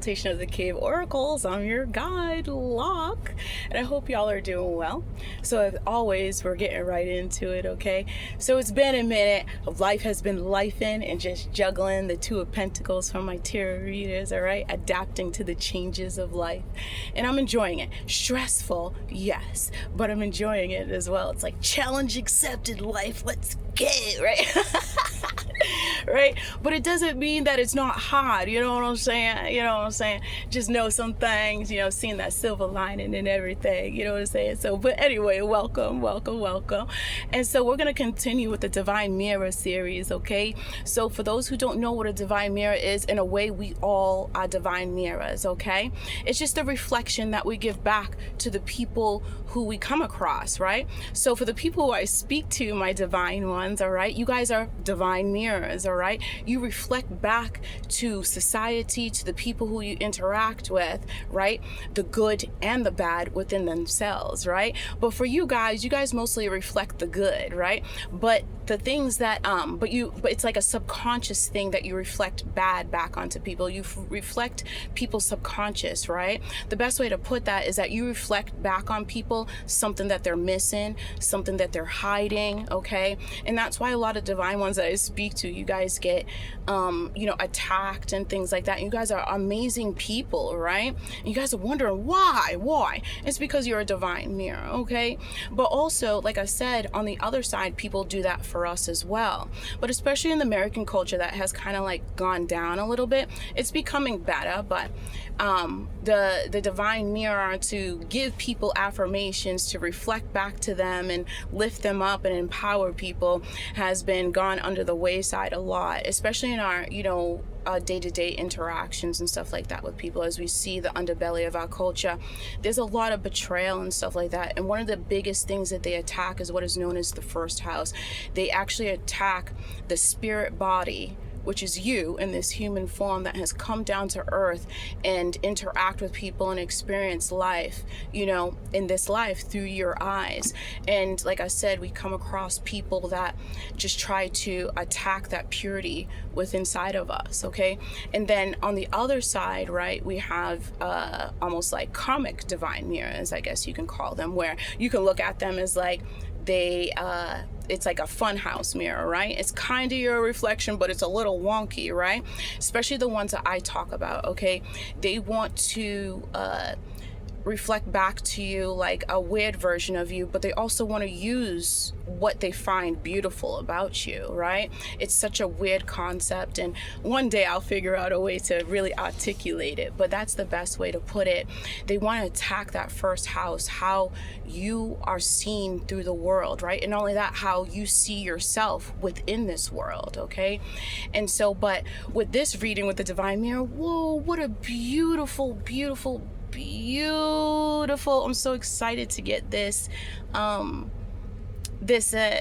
consultation of the Cave Oracles. I'm your guide, Locke, and I hope y'all are doing well. So as always, we're getting right into it, okay? So it's been a minute. Life has been lifing and just juggling the Two of Pentacles from my tarot readers, all right? Adapting to the changes of life. And I'm enjoying it. Stressful, yes, but I'm enjoying it as well. It's like challenge accepted life. Let's get it, right? Right? But it doesn't mean that it's not hard. You know what I'm saying? You know what I'm saying? Just know some things, you know, seeing that silver lining and everything. You know what I'm saying? So, but anyway, welcome. And so we're going to continue with the Divine Mirror series, okay? So for those who don't know what a divine mirror is, in a way, we all are divine mirrors, okay? It's just a reflection that we give back to the people who we come across, right? So for the people who I speak to, my divine ones, all right, you guys are divine mirrors, all right? You reflect back to society, to the people who you interact with, right? The good and the bad within themselves, right? But for you guys mostly reflect the good, right? But the things that but it's like a subconscious thing that you reflect bad back onto people. You reflect people's subconscious, right? The best way to put that is that you reflect back on people something that they're missing, something that they're hiding, okay? And that's why a lot of divine ones that I speak to, you guys get attacked and things like that. You guys are amazing people, right? And you guys are wondering why? It's because you're a divine mirror, okay? But also, like I said, on the other side, people do that for us as well. But especially in the American culture, that has kind of like gone down a little bit. It's becoming better, but the divine mirror, to give people affirmations, to reflect back to them and lift them up and empower people, has been gone under the wayside a lot, especially in our day-to-day interactions and stuff like that with people. As we see the underbelly of our culture, there's a lot of betrayal and stuff like that, and one of the biggest things that they attack is what is known as the first house. They actually attack the spirit body, which is you in this human form that has come down to earth and interact with people and experience life, in this life through your eyes. And like I said, we come across people that just try to attack that purity within inside of us, okay? And then on the other side, right, we have almost like karmic divine mirrors, I guess you can call them, where you can look at them as like it's like a fun house mirror, right? It's kind of your reflection, but it's a little wonky, right? Especially the ones that I talk about, okay? They want to reflect back to you like a weird version of you, but they also want to use what they find beautiful about you, right? It's such a weird concept, and one day I'll figure out a way to really articulate it, but that's the best way to put it. They want to attack that first house, how you are seen through the world, right? And not only that, how you see yourself within this world, okay? And so, but with this reading with the divine mirror, whoa, what a beautiful I'm so excited to get this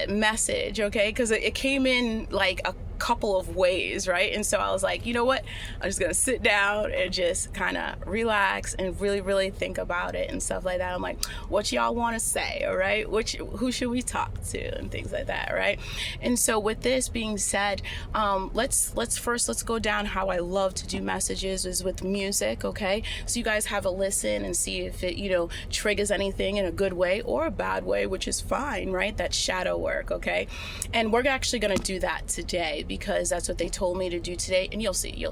message, okay? Because it came in like a couple of ways, right? And so I was like, you know what, I'm just gonna sit down and just kind of relax and really think about it and stuff like that. I'm like, what y'all want to say, all right? Who should we talk to and things like that, right? And so with this being said, let's go down how I love to do messages is with music, okay? So you guys have a listen and see if it triggers anything in a good way or a bad way, which is fine, right? That's shadow work, okay? And we're actually gonna do that today, because that's what they told me to do today, and you'll see.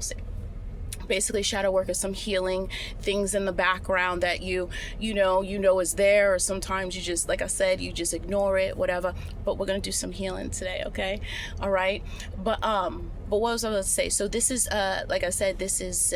Basically, shadow work is some healing things in the background that you know is there, or sometimes you just, like I said, you just ignore it, whatever. But we're gonna do some healing today, okay? All right. But what was I going to say? So this is, like I said, this is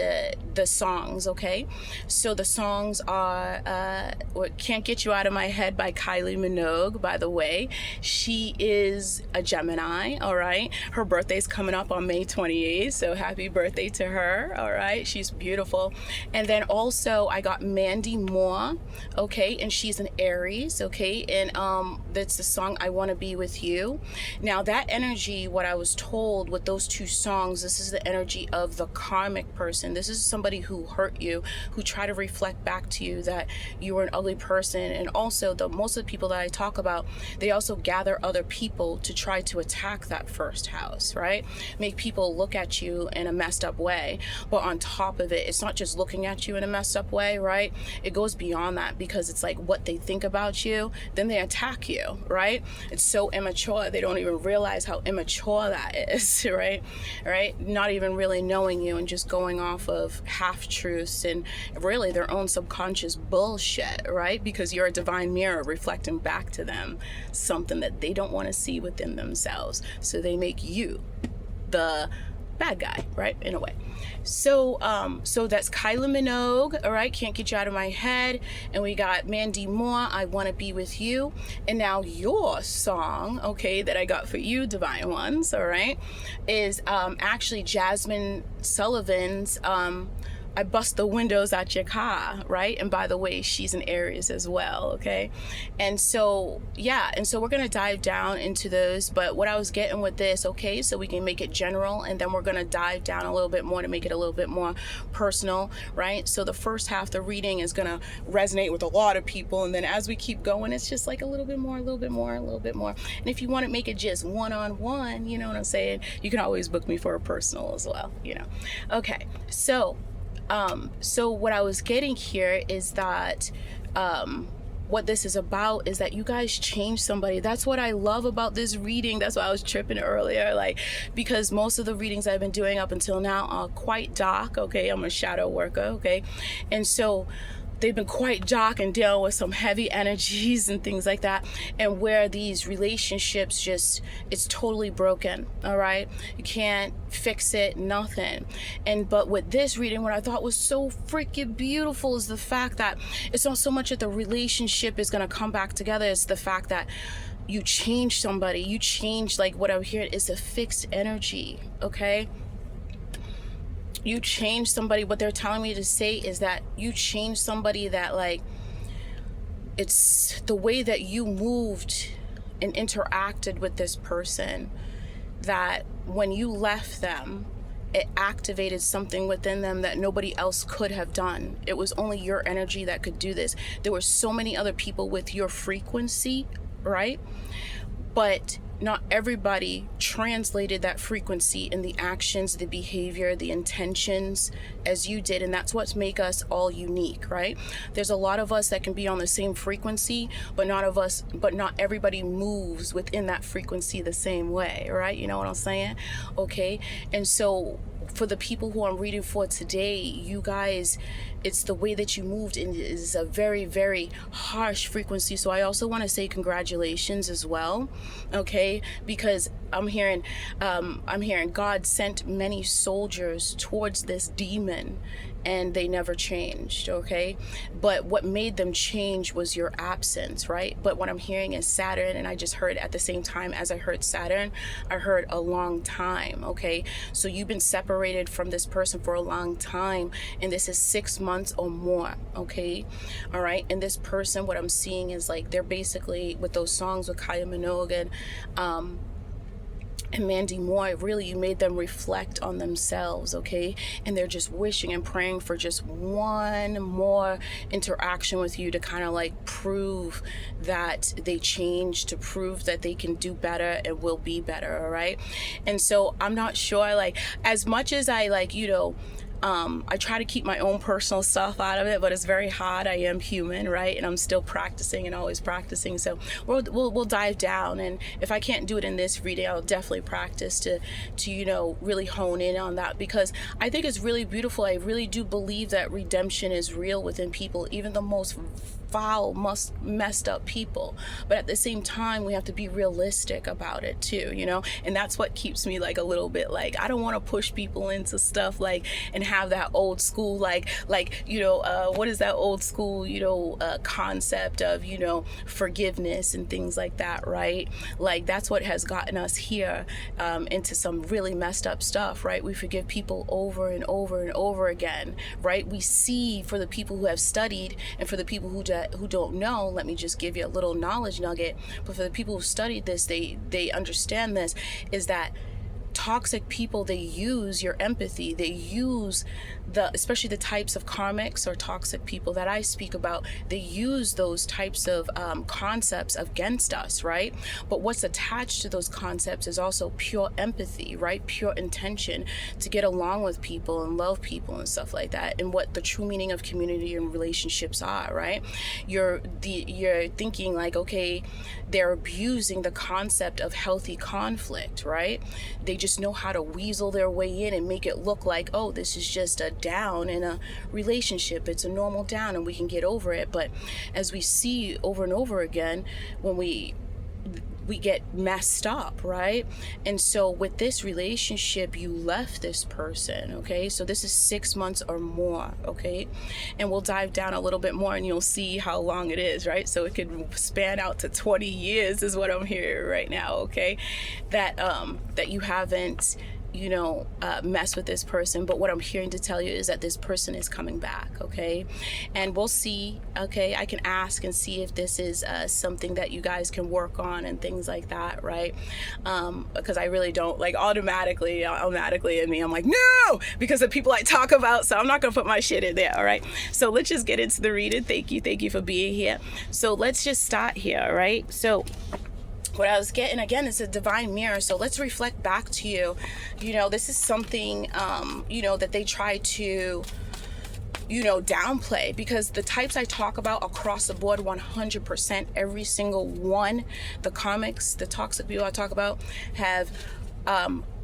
the songs, okay? So the songs are what Can't Get You Out of My Head by Kylie Minogue, by the way. She is a Gemini, all right? Her birthday's coming up on May 28th, so happy birthday to her, all right? She's beautiful. And then also I got Mandy Moore, okay? And she's an Aries, okay? And that's the song I Want to Be With You. Now that energy, what I was told with those two two songs, this is the energy of the karmic person. This is somebody who hurt you, who try to reflect back to you that you were an ugly person. And also, most of the people that I talk about, they also gather other people to try to attack that first house, right? Make people look at you in a messed up way. But on top of it, it's not just looking at you in a messed up way, right? It goes beyond that, because it's like what they think about you, then they attack you, right? It's so immature. They don't even realize how immature that is, right? Not even really knowing you and just going off of half-truths and really their own subconscious bullshit, right? Because you're a divine mirror reflecting back to them something that they don't want to see within themselves. So they make you the bad guy, right? In a way. So that's Kylie Minogue, all right? Can't Get You Out of My Head. And we got Mandy Moore, I Want to Be With You. And now your song, okay, that I got for you, Divine Ones, all right, is actually Jasmine Sullivan's I Bust the Windows Out Your Car, right? And by the way, she's an Aries as well, okay? And so, yeah, and so we're gonna dive down into those, but what I was getting with this, okay, so we can make it general, and then we're gonna dive down a little bit more to make it a little bit more personal, right? So the first half, the reading is gonna resonate with a lot of people, and then as we keep going, it's just like a little bit more, a little bit more, a little bit more. And if you wanna make it just one-on-one, you know what I'm saying? You can always book me for a personal as well, you know? Okay, so what I was getting here is that what this is about is that you guys change somebody. That's what I love about this reading. That's why I was tripping earlier, like, because most of the readings I've been doing up until now are quite dark, okay? I'm a shadow worker, okay? And so they've been quite dark and dealing with some heavy energies and things like that, and where these relationships just, it's totally broken, all right? You can't fix it, nothing. But with this reading, what I thought was so freaking beautiful is the fact that it's not so much that the relationship is going to come back together, it's the fact that you change somebody, you change, like what I'm hearing is a fixed energy, okay? You change somebody. What they're telling me to say is that you change somebody that, like, it's the way that you moved and interacted with this person, that when you left them, it activated something within them that nobody else could have done. It was only your energy that could do this. There were so many other people with your frequency, right? But not everybody translated that frequency in the actions, the behavior, the intentions as you did. And that's what makes us all unique, right? There's a lot of us that can be on the same frequency, but not everybody moves within that frequency the same way, right? You know what I'm saying? Okay. And so for the people who I'm reading for today, you guys, it's the way that you moved in is a very, very harsh frequency. So I also want to say congratulations as well, okay? Because I'm hearing God sent many soldiers towards this demon, and they never changed, okay? But what made them change was your absence, right? But what I'm hearing is Saturn, and I just heard at the same time as I heard Saturn, I heard a long time, okay? So you've been separated from this person for a long time, and this is 6 months or more, okay? All right, and this person, what I'm seeing is like, they're basically, with those songs with Kylie Minogue and Mandy Moore, really, you made them reflect on themselves, okay? And they're just wishing and praying for just one more interaction with you to kind of like prove that they changed, to prove that they can do better and will be better, all right? And so I'm not sure, like, as much as I, like, you know, I try to keep my own personal stuff out of it, but it's very hard. I am human, right? And I'm still practicing and always practicing. So we'll dive down. And if I can't do it in this reading, I'll definitely practice to you know, really hone in on that, because I think it's really beautiful. I really do believe that redemption is real within people, even the most foul, messed up people. But at the same time, we have to be realistic about it too, you know? And that's what keeps me like a little bit like, I don't want to push people into stuff like, and have that old school, like, you know, what is that old school, you know, concept of, you know, forgiveness and things like that, right? Like, that's what has gotten us here into some really messed up stuff, right? We forgive people over and over and over again, right? We see, for the people who have studied, and for the people who don't know, let me just give you a little knowledge nugget, but for the people who studied this, they understand this, is that toxic people, they use your empathy. They use especially the types of karmics or toxic people that I speak about, they use those types of concepts against us, right? But what's attached to those concepts is also pure empathy, right? Pure intention to get along with people and love people and stuff like that, and what the true meaning of community and relationships are, right? You're thinking like, okay, they're abusing the concept of healthy conflict, right? They just know how to weasel their way in and make it look like, oh, this is just a down in a relationship. It's a normal down and we can get over it. But as we see over and over again, when we get messed up, right? And so with this relationship, you left this person, okay? So this is 6 months or more, okay? And we'll dive down a little bit more and you'll see how long it is, right? So it could span out to 20 years is what I'm hearing right now, okay? That you haven't, mess with this person. But what I'm hearing to tell you is that this person is coming back, okay? And we'll see, okay? I can ask and see if this is something that you guys can work on and things like that, right? Because I really don't, like, automatically in me, I'm like, no! Because of people I talk about, so I'm not gonna put my shit in there, all right? So let's just get into the reading. Thank you for being here. So let's just start here, right? So what I was getting, again, is a divine mirror. So let's reflect back to you. This is something, that they try to, downplay, because the types I talk about across the board, 100%, every single one, the comics, the toxic people I talk about have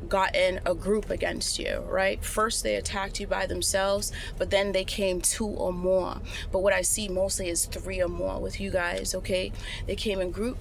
gotten a group against you, right? First they attacked you by themselves, but then they came 2 or more. But what I see mostly is 3 or more with you guys, okay? They came in groups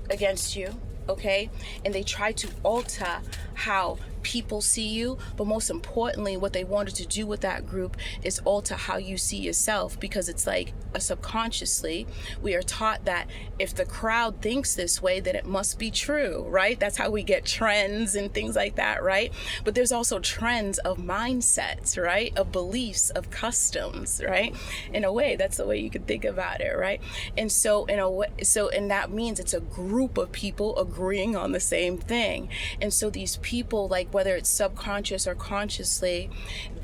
against you, okay? And they try to alter how people see you, but most importantly, what they wanted to do with that group is alter how you see yourself, because it's like subconsciously we are taught that if the crowd thinks this way, then it must be true, right? That's how we get trends and things like that, right? But there's also trends of mindsets, right? Of beliefs, of customs, right? In a way, that's the way you can think about it, right? And so and that means it's a group of people agreeing on the same thing. And so these people, like, whether it's subconscious or consciously,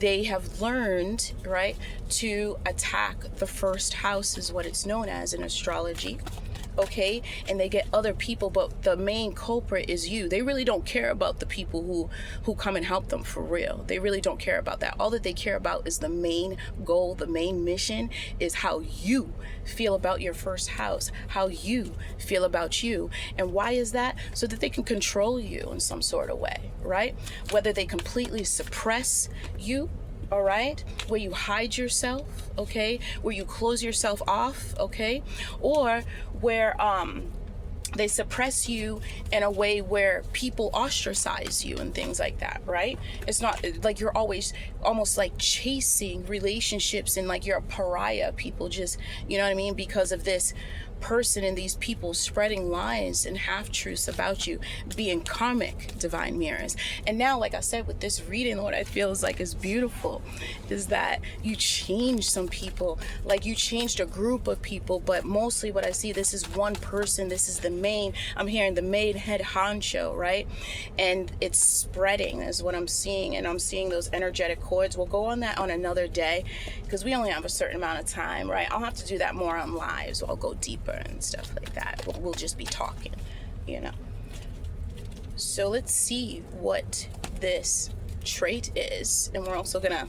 they have learned, right, to attack the first house, is what it's known as in astrology, okay? And they get other people, but the main culprit is you. They really don't care about the people who come and help them, for real. They really don't care about that. All that they care about is the main goal, the main mission is how you feel about your first house, how you feel about you. And why is that? So that they can control you in some sort of way, right? Whether they completely suppress you, all right, where you hide yourself, okay, where you close yourself off, okay, or where they suppress you in a way where people ostracize you and things like that, right? It's not like you're always almost like chasing relationships and like you're a pariah. People just, you know what I mean, because of this person and these people spreading lies and half-truths about you, being karmic divine mirrors. And now, like I said, with this reading, what I feel is beautiful is that you changed some people, like you changed a group of people, but mostly what I see, this is one person, this is the main, I'm hearing the main head honcho, right? And it's spreading is what I'm seeing, and I'm seeing those energetic cords. We'll go on that on another day because we only have a certain amount of time, right? I'll have to do that more on live, so I'll go deeper and stuff like that. We'll just be talking, So let's see what this trait is, and we're also gonna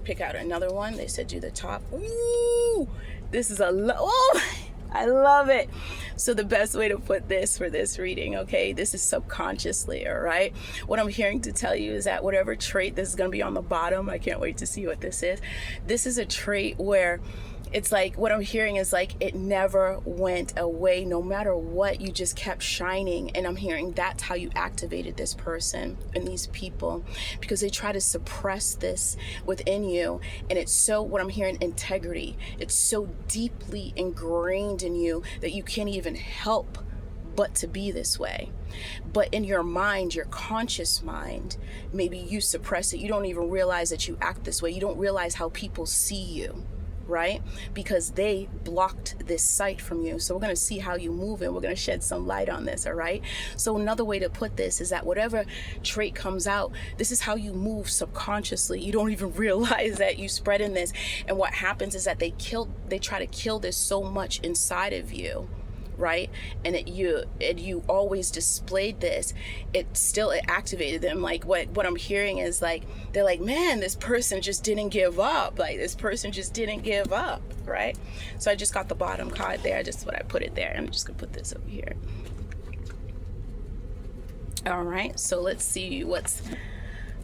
pick out another one. They said do the top. Ooh, this is I love it. So the best way to put this for this reading, okay, this is subconsciously, all right? What I'm hearing to tell you is that whatever trait, this is going to be on the bottom. I can't wait to see what this is. This is a trait where it's like, what I'm hearing is like it never went away. No matter what, you just kept shining. And I'm hearing that's how you activated this person and these people, because they try to suppress this within you. And it's so, what I'm hearing, integrity. It's so deeply ingrained in you that you can't even help but to be this way. But in your mind, your conscious mind, maybe you suppress it. You don't even realize that you act this way. You don't realize how people see you. right? Because they blocked this sight from you. So we're going to see how you move, and we're going to shed some light on this, all right? So another way to put this is that whatever trait comes out, this is how you move subconsciously. You don't even realize that you spread in this. And what happens is that they try to kill this so much inside of you, right? And you always displayed this. It activated them. Like what I'm hearing is like, they're like, man, this person just didn't give up. Like, this person just didn't give up, right? So I just got the bottom card there. I put it there. I'm just gonna put this over here. All right, so let's see what's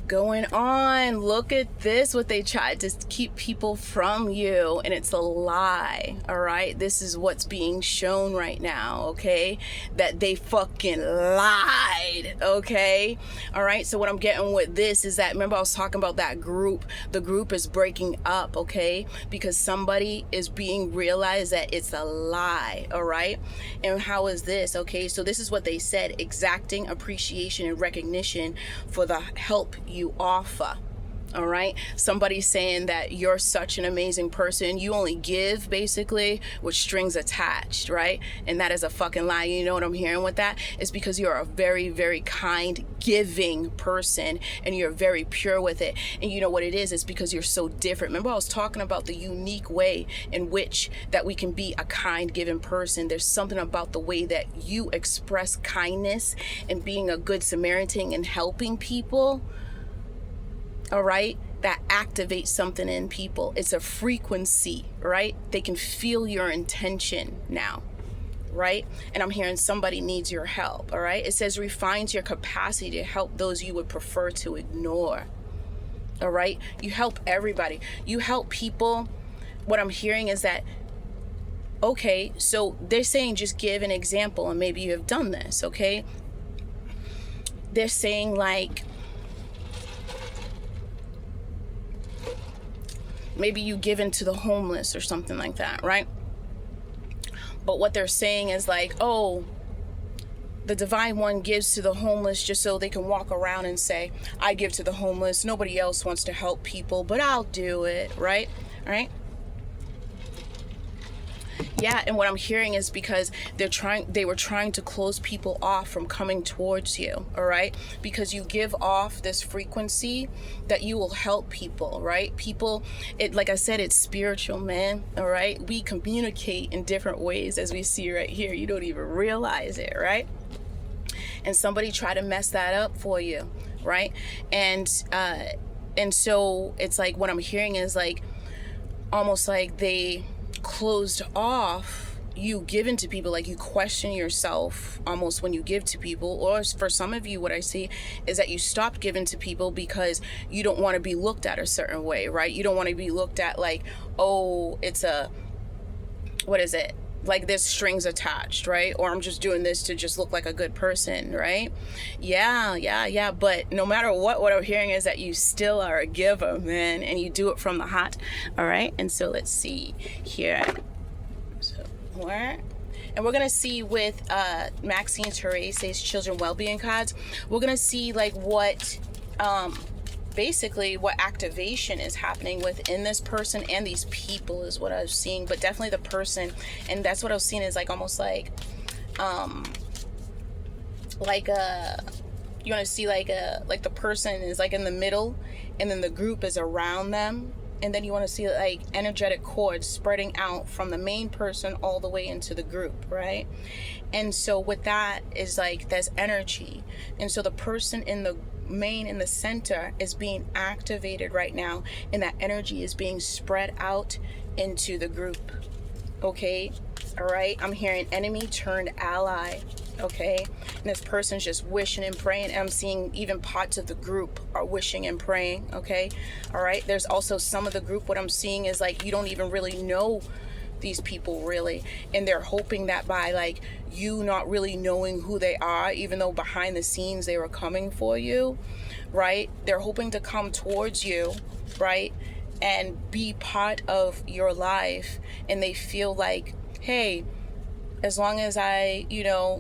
going on. Look at this, what they tried to keep people from you, and it's a lie. All right, this is what's being shown right now, okay? That they fucking lied, okay? All right, so what I'm getting with this is that, remember I was talking about that group. The group is breaking up, okay? Because somebody is being realized that it's a lie, all right? And how is this? Okay, so this is what they said: exacting appreciation and recognition for the help you offer. All right, somebody's saying that you're such an amazing person, you only give basically with strings attached, right? And that is a fucking lie. You know what I'm hearing with that? It's because you're a very, very kind, giving person, and you're very pure with it. And you know what it is? It's because you're so different. Remember I was talking about the unique way in which that we can be a kind, giving person. There's something about the way that you express kindness and being a good Samaritan and helping people, all right, that activates something in people. It's a frequency, right? They can feel your intention now, right? And I'm hearing somebody needs your help, all right? It says refines your capacity to help those you would prefer to ignore, all right? You help everybody. You help people. What I'm hearing is that, okay, so they're saying just give an example, and maybe you have done this, okay? They're saying like, maybe you give into the homeless or something like that, right? But what they're saying is like, oh, the divine one gives to the homeless just so they can walk around and say, I give to the homeless. Nobody else wants to help people, but I'll do it, right? All right. Yeah, and what I'm hearing is because they were trying to close people off from coming towards you, all right? Because you give off this frequency that you will help people, right? People, like I said, it's spiritual, man, all right? We communicate in different ways, as we see right here. You don't even realize it, right? And somebody tried to mess that up for you, right? And so it's like, what I'm hearing is like, almost like they closed off you giving to people. Like, you question yourself almost when you give to people. Or for some of you, what I see is that you stopped giving to people because you don't want to be looked at a certain way, right? You don't want to be looked at like, oh, it's what is it? Like there's strings attached, right? Or I'm just doing this to just look like a good person, right? Yeah. But no matter what I'm hearing is that you still are a giver, man, and you do it from the heart, all right? And so let's see here. So where? And we're gonna see with Maxine Therese's children well-being cards. We're gonna see like what basically what activation is happening within this person and these people is what I was seeing. But definitely the person, and that's what I was seeing is like almost like you want to see like the person is like in the middle, and then the group is around them, and then you want to see like energetic cords spreading out from the main person all the way into the group, right? And so with that is like there's energy, and so the person in the center is being activated right now, and that energy is being spread out into the group, okay? All right, I'm hearing enemy turned ally, okay? And this person's just wishing and praying, and I'm seeing even parts of the group are wishing and praying, okay? All right, there's also some of the group, what I'm seeing is like you don't even really know these people really, and they're hoping that by like you not really knowing who they are, even though behind the scenes they were coming for you, right? They're hoping to come towards you, right, and be part of your life, and they feel like, hey, as long as I,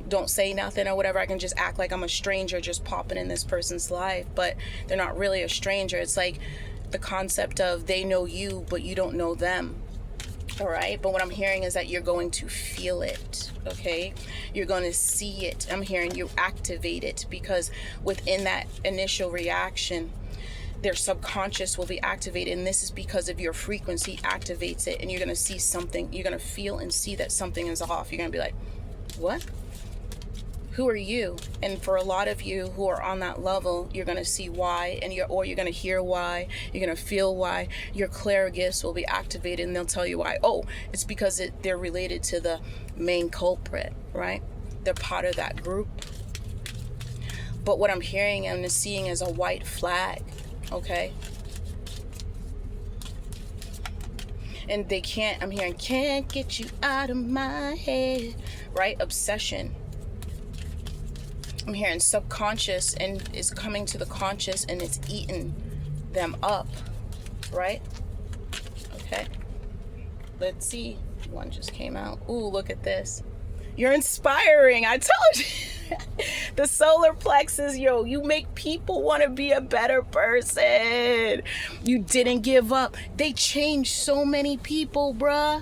don't say nothing or whatever, I can just act like I'm a stranger just popping in this person's life. But they're not really a stranger. It's like the concept of they know you but you don't know them, All right, but what I'm hearing is that you're going to feel it, okay? You're going to see it. I'm hearing you activate it, because within that initial reaction, their subconscious will be activated, and this is because of your frequency activates it, and you're going to see something. You're going to feel and see that something is off. You're going to be like, what? Who are you? And for a lot of you who are on that level, you're going to see why, and you're going to hear why. You're going to feel why. Your clear gifts will be activated, and they'll tell you why. Oh, it's because they're related to the main culprit, right? They're part of that group. But what I'm hearing and seeing is a white flag, okay? And they can't, I'm hearing, can't get you out of my head, right? Obsession. I'm hearing subconscious, and it's coming to the conscious, and it's eating them up, right? Okay. Let's see. One just came out. Ooh, look at this. You're inspiring. I told you. The solar plexus, yo, you make people want to be a better person. You didn't give up. They changed so many people, bruh.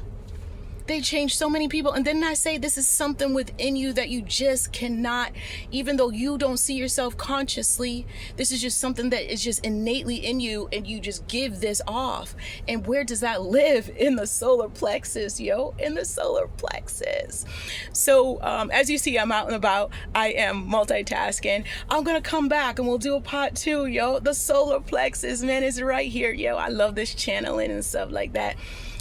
They changed so many people. And didn't I say this is something within you that you just cannot, even though you don't see yourself consciously, this is just something that is just innately in you, and you just give this off. And where does that live? In the solar plexus, yo, in the solar plexus. So as you see, I'm out and about. I am multitasking. I'm going to come back and we'll do a part 2, yo. The solar plexus, man, is right here, yo. I love this channeling and stuff like that.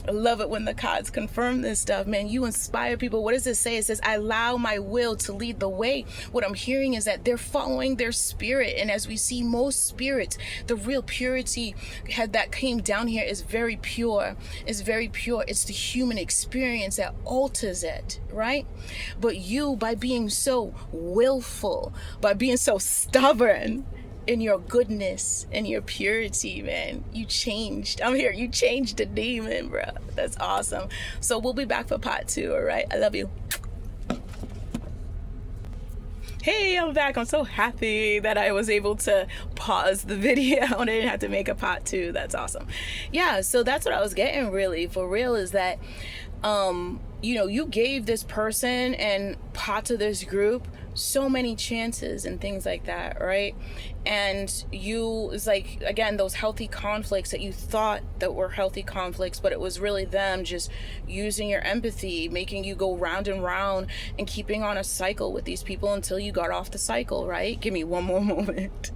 I love it when the cards confirm this stuff, man. You inspire people. What does it say? It says, I allow my will to lead the way. What I'm hearing is that they're following their spirit. And as we see most spirits, the real purity that came down here is very pure. It's very pure. It's the human experience that alters it, right? But you, by being so willful, by being so stubborn, in your goodness and your purity, man, you changed. I'm here. You changed the demon, bro. That's awesome. So we'll be back for part 2. All right. I love you. Hey, I'm back. I'm so happy that I was able to pause the video and I didn't have to make a part 2. That's awesome. Yeah. So that's what I was getting, really, for real, is that, you gave this person and part of this group so many chances and things like that, right? And it's like, again, those healthy conflicts that you thought that were healthy conflicts, but it was really them just using your empathy, making you go round and round and keeping on a cycle with these people until you got off the cycle, right? Give me one more moment.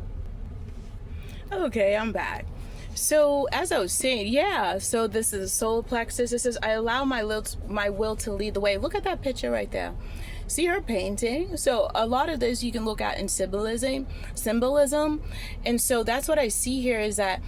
Okay, I'm back. So as I was saying, so this is solar plexus. This is, I allow my will to lead the way. Look at that picture right there. See her painting? So a lot of this you can look at in symbolism. And so that's what I see here, is that,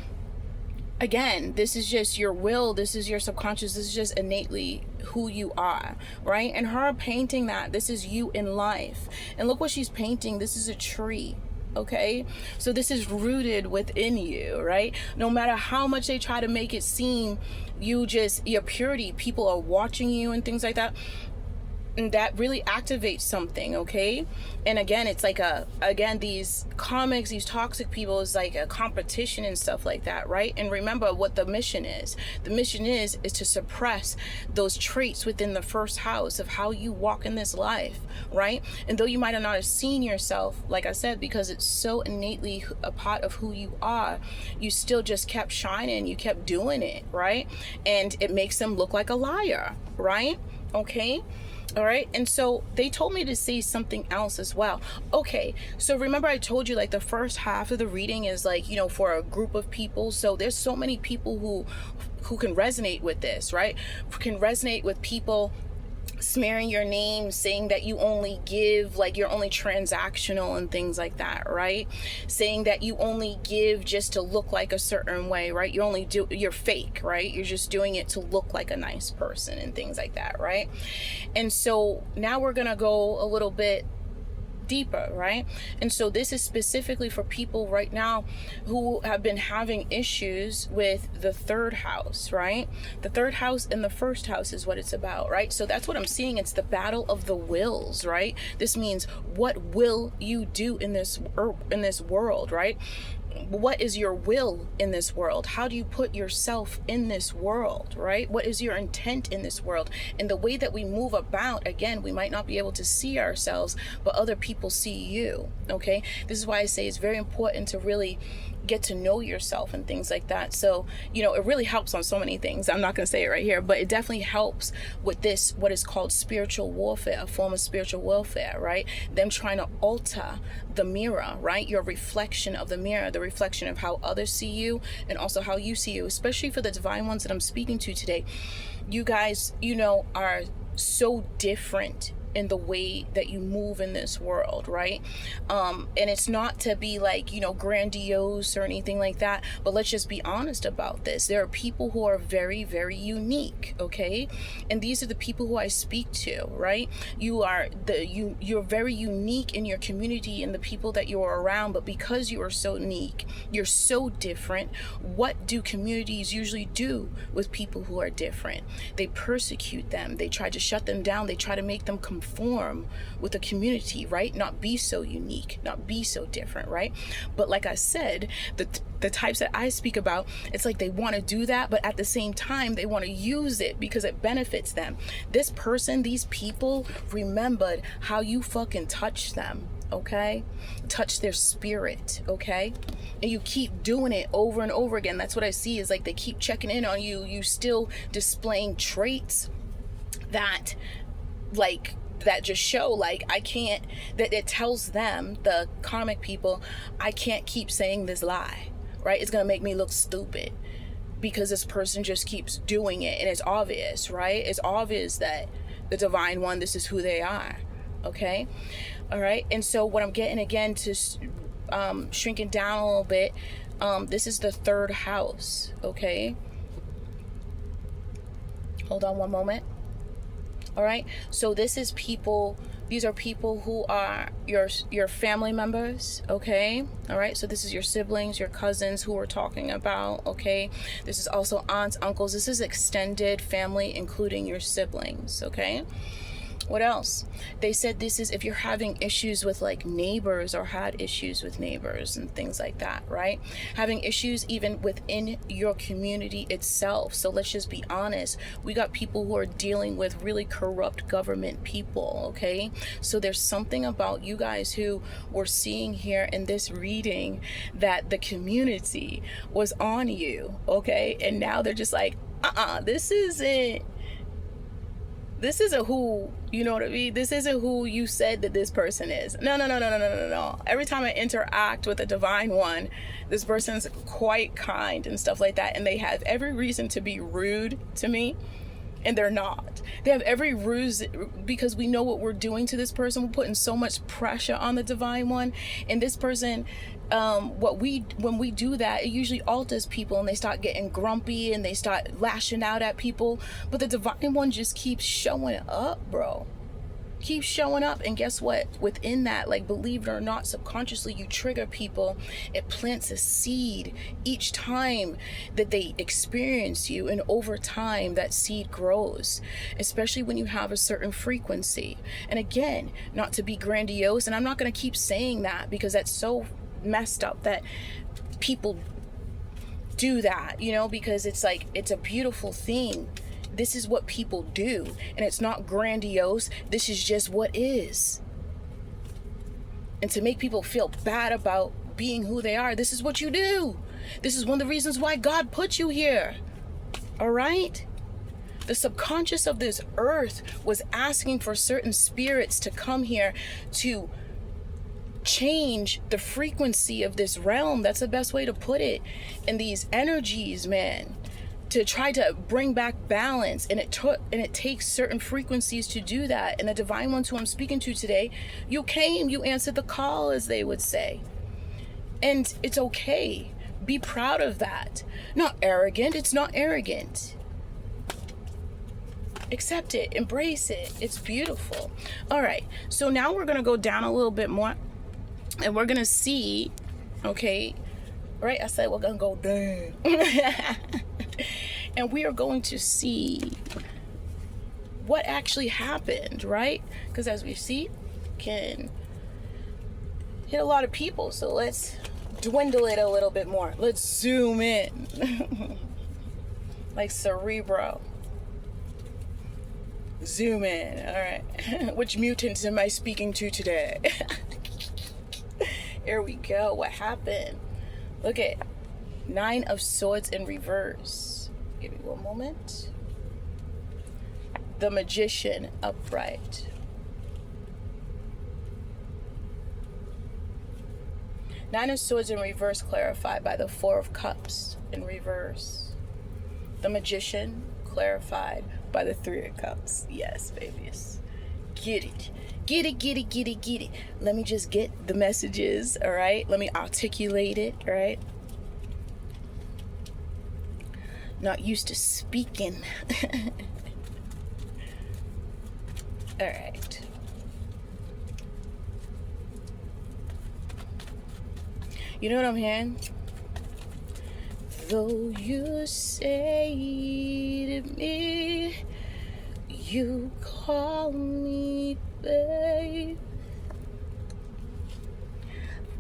again, this is just your will. This is your subconscious. This is just innately who you are, right? And her painting that, this is you in life. And look what she's painting. This is a tree. Okay, so this is rooted within you, right? No matter how much they try to make it seem, your purity, people are watching you and things like that, and that really activates something, okay? And again, it's like these comics, these toxic people, is like a competition and stuff like that, right? And remember what the mission is. The mission is to suppress those traits within the first house of how you walk in this life, right? And though you might not have seen yourself, like I said, because it's so innately a part of who you are, you still just kept shining, you kept doing it, right? And it makes them look like a liar, right? Okay? All right. And so they told me to say something else as well. Okay. So remember I told you, like, the first half of the reading is like, for a group of people. So there's so many people who can resonate with this, right? Who can resonate with people smearing your name, saying that you only give, like you're only transactional and things like that, right? Saying that you only give just to look like a certain way, right? You're fake, right? You're just doing it to look like a nice person and things like that, right? And so now we're gonna go a little bit deeper, right? And so this is specifically for people right now who have been having issues with the third house, right? The third house and the first house is what it's about, right? So that's what I'm seeing. It's the battle of the wills, right? This means, what will you do in this world, right? what is your will in this world? How do you put yourself in this world, right? What is your intent in this world? And the way that we move about, again, we might not be able to see ourselves, but other people see you, okay? This is why I say it's very important to really get to know yourself and things like that. So, it really helps on so many things. I'm not going to say it right here, but it definitely helps with this, what is called spiritual warfare, a form of spiritual warfare, right? Them trying to alter the mirror, right? Your reflection of the mirror, the reflection of how others see you and also how you see you, especially for the divine ones that I'm speaking to today. You guys, are so different in the way that you move in this world, right? And it's not to be like, grandiose or anything like that, but let's just be honest about this. There are people who are very, very unique, okay? And these are the people who I speak to, right? You're very unique in your community and the people that you're around, but because you are so unique, you're so different, what do communities usually do with people who are different? They persecute them. They try to shut them down. They try to make them conform with the community, right? Not be so unique, not be so different, right? But like I said, the types that I speak about, it's like they want to do that, but at the same time, they want to use it because it benefits them. This person, these people remembered how you fucking touched them, okay? Touch their spirit, okay? And you keep doing it over and over again. That's what I see, is like they keep checking in on you. You still displaying traits that just show that it tells them, the karmic people, I can't keep saying this lie, right? It's gonna make me look stupid because this person just keeps doing it, and it's obvious, right? It's obvious that the divine one, this is who they are, okay? All right. And so what I'm getting, again, to shrinking down a little bit, this is the third house, okay? Hold on one moment. All right, so these are people who are your family members, okay? All right, so this is your siblings, your cousins who we're talking about, okay? This is also aunts, uncles. This is extended family, including your siblings, okay? What else? They said this is if you're having issues with like neighbors, or had issues with neighbors and things like that, right? Having issues even within your community itself. So let's just be honest. We got people who are dealing with really corrupt government people, okay? So there's something about you guys who we're seeing here in this reading that the community was on you, okay? And now they're just like, this isn't who, you know what I mean? This isn't who you said that this person is. No. Every time I interact with a divine one, this person's quite kind and stuff like that. And they have every reason to be rude to me. And they're not. They have every ruse, because we know what we're doing to this person. We're putting so much pressure on the divine one. And this person, when we do that, it usually alters people, and they start getting grumpy and they start lashing out at people. But the divine one just keeps showing up, bro. Keep showing up. And guess what? Within that, like, believe it or not, subconsciously you trigger people. It plants a seed each time that they experience you, and over time that seed grows, especially when you have a certain frequency. And again, not to be grandiose, and I'm not going to keep saying that because that's so messed up that people do that, because it's like, it's a beautiful thing. This is what people do, and it's not grandiose. This is just what is. And to make people feel bad about being who they are, this is what you do. This is one of the reasons why God put you here. All right? The subconscious of this earth was asking for certain spirits to come here to change the frequency of this realm. That's the best way to put it. And these energies, man, to try to bring back balance, and it takes certain frequencies to do that. And the divine ones who I'm speaking to today, you answered the call, as they would say. And it's okay. Be proud of that. Not arrogant. It's not arrogant. Accept it. Embrace it. It's beautiful. All right. So now we're going to go down a little bit more, and we're going to see, okay, right? I said we're going to go down. And we are going to see what actually happened, right? Because as we see, can hit a lot of people. So let's dwindle it a little bit more. Let's zoom in. Like Cerebro. Zoom in. All right. Which mutants am I speaking to today? Here we go. What happened? Look at 9 of Swords in reverse. Give me one moment. The Magician upright. Nine of Swords in reverse clarified by the 4 of Cups in reverse. The Magician clarified by the 3 of Cups. Yes, babies. Get it. Get it, get it, get it, get it. Let me just get the messages, all right? Let me articulate it, all right? Not used to speaking. All right. You know what I'm hearing? Though you say to me, you call me babe,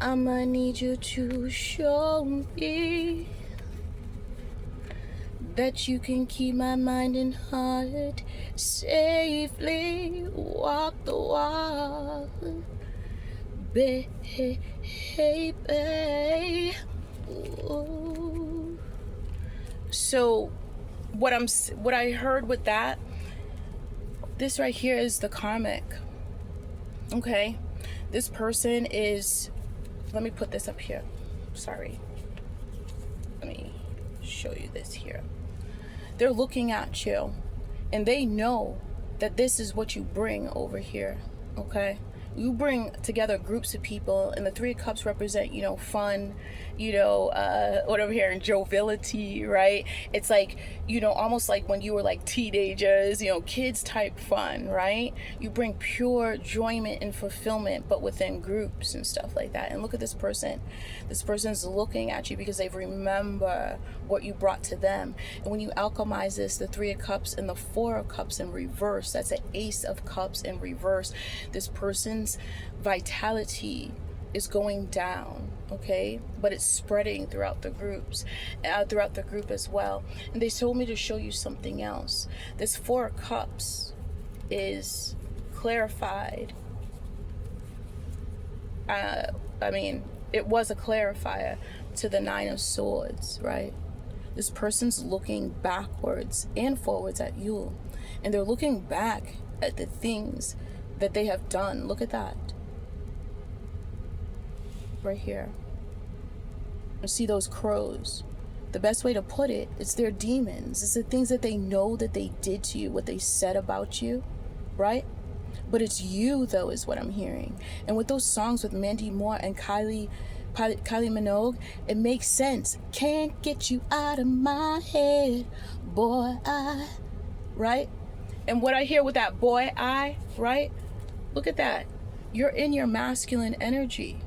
I'ma need you to show me that you can keep my mind and heart safely. Walk the walk, baby. Ooh. So what I heard with that, this right here is the karmic. Okay, this person is, let me put this up here. Sorry, let me show you this here. They're looking at you and they know that this is what you bring over here. Okay, you bring together groups of people, and the 3 of Cups represent, fun, what I'm hearing, joviality, right? It's like, almost like when you were like teenagers, kids type fun, right? You bring pure enjoyment and fulfillment, but within groups and stuff like that. And look at this person. This person's looking at you because they remember what you brought to them. And when you alchemize this, the 3 of Cups and the 4 of Cups in reverse, that's an Ace of Cups in reverse. This person's vitality is going down, okay, but it's spreading throughout the group as well. And they told me to show you something else. This 4 of Cups is clarified. It was a clarifier to the 9 of Swords, right? This person's looking backwards and forwards at you, and they're looking back at the things that they have done. Look at that right here. You see those crows? The best way to put it, it's their demons. It's the things that they know that they did to you, what they said about you, right? But it's you, though, is what I'm hearing. And with those songs with Mandy Moore and Kylie Minogue, it makes sense. Can't get you out of my head, boy, right? And what I hear with that boy, right? Look at that. You're in your masculine energy.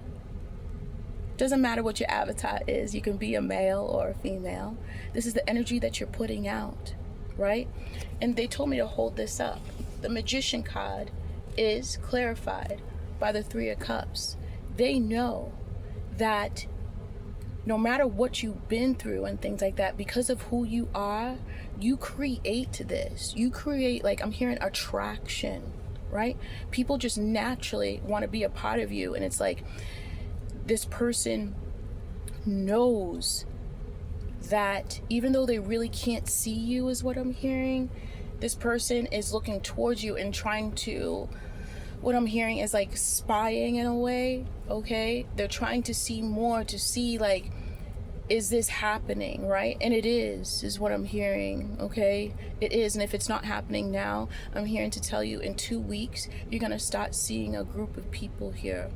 Doesn't matter what your avatar is. You can be a male or a female. This is the energy that you're putting out, right? And they told me to hold this up. The Magician card is clarified by the 3 of Cups. They know that no matter what you've been through and things like that, because of who you are, you create this. You create, like I'm hearing, attraction, right? People just naturally want to be a part of you. And it's like this person knows that even though they really can't see you, is what I'm hearing, this person is looking towards you and trying to, what I'm hearing is like spying in a way, okay? They're trying to see more, to see like, is this happening, right? And it is what I'm hearing, okay? It is. And if it's not happening now, I'm hearing to tell you in 2 weeks, you're gonna start seeing a group of people here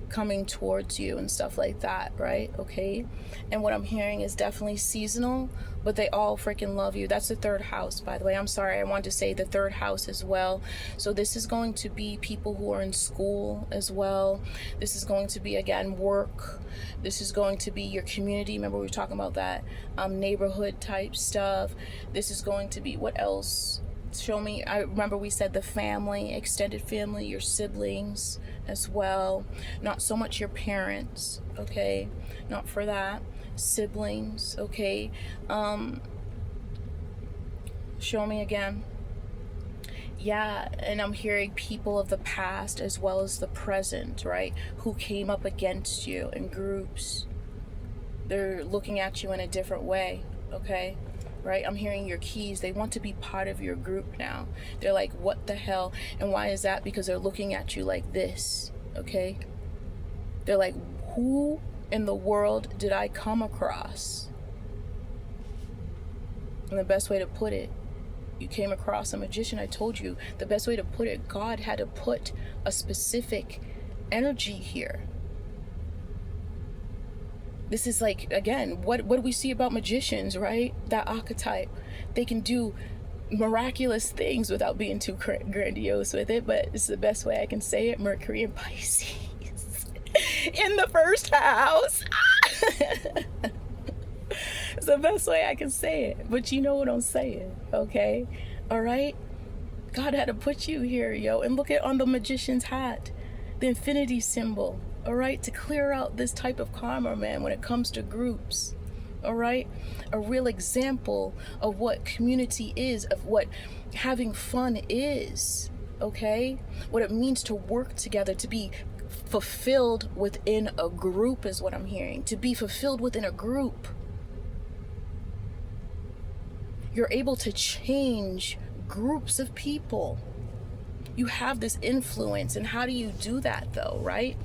coming towards you and stuff like that, right? Okay. And what I'm hearing is definitely seasonal, but they all freaking love you. That's the 3rd house, by the way. I'm sorry, I wanted to say the 3rd house as well. So this is going to be people who are in school as well. This is going to be, again, work. This is going to be your community. Remember we were talking about that neighborhood type stuff. This is going to be, what else? Show me, I remember we said the family, extended family, your siblings as well. Not so much your parents, okay? Not for that. Siblings, okay? Show me again. Yeah, and I'm hearing people of the past as well as the present, right? Who came up against you in groups. They're looking at you in a different way, okay? Right? I'm hearing your keys. They want to be part of your group now. They're like, what the hell? And why is that? Because they're looking at you like this, okay? They're like, who in the world did I come across? And the best way to put it, you came across a magician. I told you, the best way to put it, God had to put a specific energy here. This is like, again, what do we see about magicians, right? That archetype. They can do miraculous things without being too grandiose with it, but it's the best way I can say it. Mercury and Pisces in the first house. It's the best way I can say it, but you know what I'm saying, okay? All right? God had to put you here, yo. And look at on the magician's hat, the infinity symbol. All right, to clear out this type of karma, man, when it comes to groups. All right, a real example of what community is, of what having fun is. Okay, what it means to work together, to be fulfilled within a group is what I'm hearing. To be fulfilled within a group, you're able to change groups of people. You have this influence, and how do you do that though, right?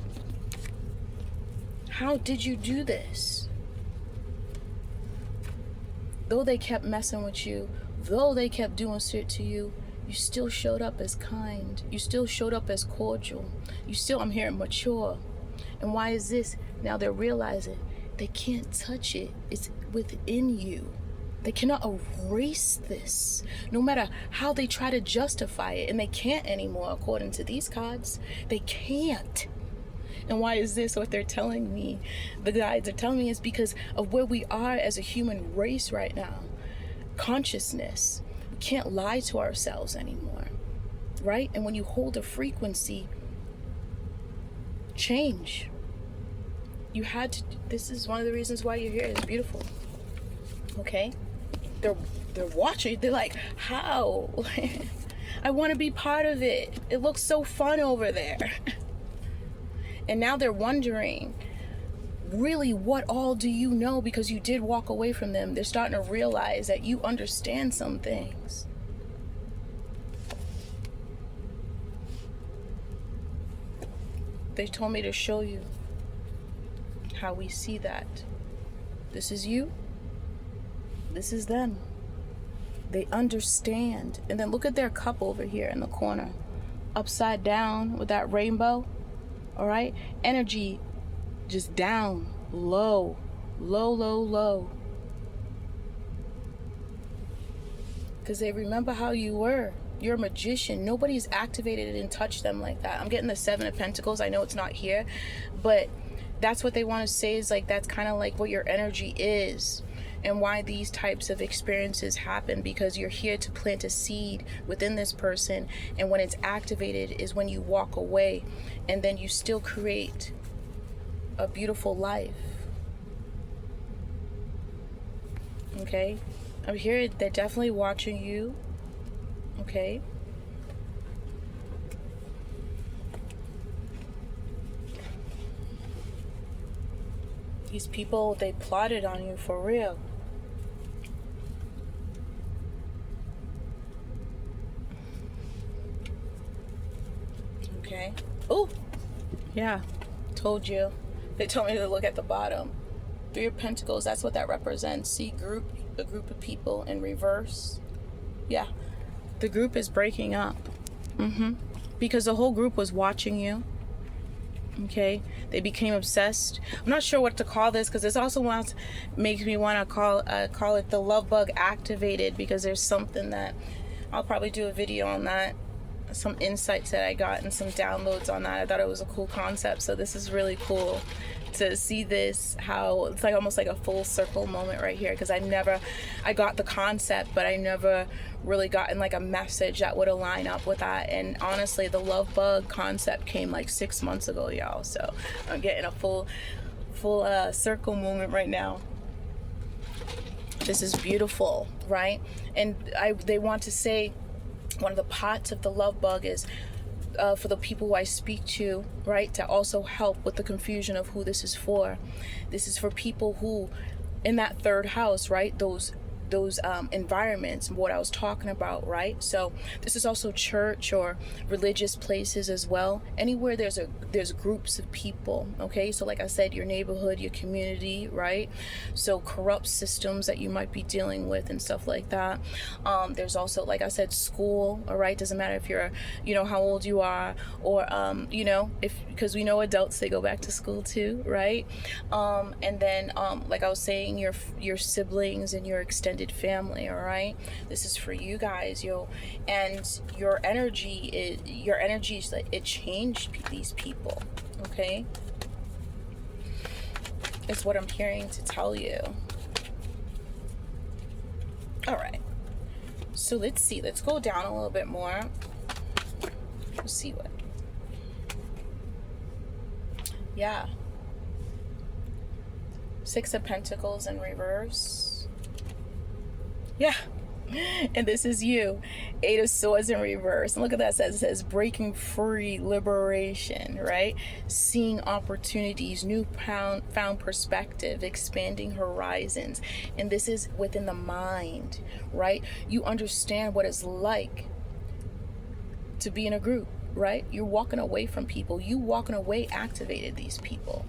How did you do this? Though they kept messing with you, though they kept doing shit to you, you still showed up as kind. You still showed up as cordial. You still, I'm hearing, mature. And why is this? Now they're realizing they can't touch it. It's within you. They cannot erase this, no matter how they try to justify it. And they can't anymore, according to these cards. They can't. And why is this what they're telling me? The guides are telling me is because of where we are as a human race right now. Consciousness. We can't lie to ourselves anymore, right? And when you hold a frequency, change. You had to, this is one of the reasons why you're here. It's beautiful, okay? They're watching, they're like, how? I want to be part of it. It looks so fun over there. And now they're wondering, really, what all do you know? Because you did walk away from them. They're starting to realize that you understand some things. They told me to show you how we see that. This is you. This is them. They understand. And then look at their cup over here in the corner, upside down with that rainbow. All right, energy just down, low, low, low, low. Because they remember how you were. You're a magician. Nobody's activated and touched them like that. I'm getting the Seven of Pentacles. I know it's not here, but that's what they want to say is like, that's kind of like what your energy is. And why these types of experiences happen, because you're here to plant a seed within this person, and when it's activated is when you walk away, and then you still create a beautiful life. Okay, I'm here, they're definitely watching you. Okay, these people, they plotted on you for real. Okay. Oh, yeah. Told you. They told me to look at the bottom. Three of Pentacles. That's what that represents. See, a group of people in reverse. Yeah. The group is breaking up. Because the whole group was watching you. Okay. They became obsessed. I'm not sure what to call this, because this also makes me want to call it the love bug activated, because there's something that I'll probably do a video on that. Some insights that I got and some downloads on that. I thought it was a cool concept, so this is really cool to see this, how it's like almost like a full circle moment right here, because I got the concept, but I never really gotten like a message that would align up with that. And honestly, the love bug concept came like 6 months ago, y'all. So I'm getting a full circle moment right now. This is beautiful, right? And they want to say one of the parts of the love bug is for the people who I speak to, right, to also help with the confusion of who this is for. This is for people who, in that third house, right, those environments, what I was talking about, right? So this is also church or religious places as well. Anywhere there's groups of people, okay? So like I said, your neighborhood, your community, right? So corrupt systems that you might be dealing with and stuff like that. There's also, like I said, school, all right? Doesn't matter if you're, how old you are, or because we know adults, they go back to school too, right? And then like I was saying, your siblings and your extended family, all right? This is for you guys, and your energy is like, it changed these people, okay? It's what I'm hearing to tell you. All right, so let's go down a little bit more. Let's see what, yeah, 6 of Pentacles in reverse. Yeah, and this is you. 8 of Swords in reverse. And look at that, it says breaking free, liberation, right? Seeing opportunities, new found perspective, expanding horizons. And this is within the mind, right? You understand what it's like to be in a group, right? You're walking away from people. You walking away activated these people.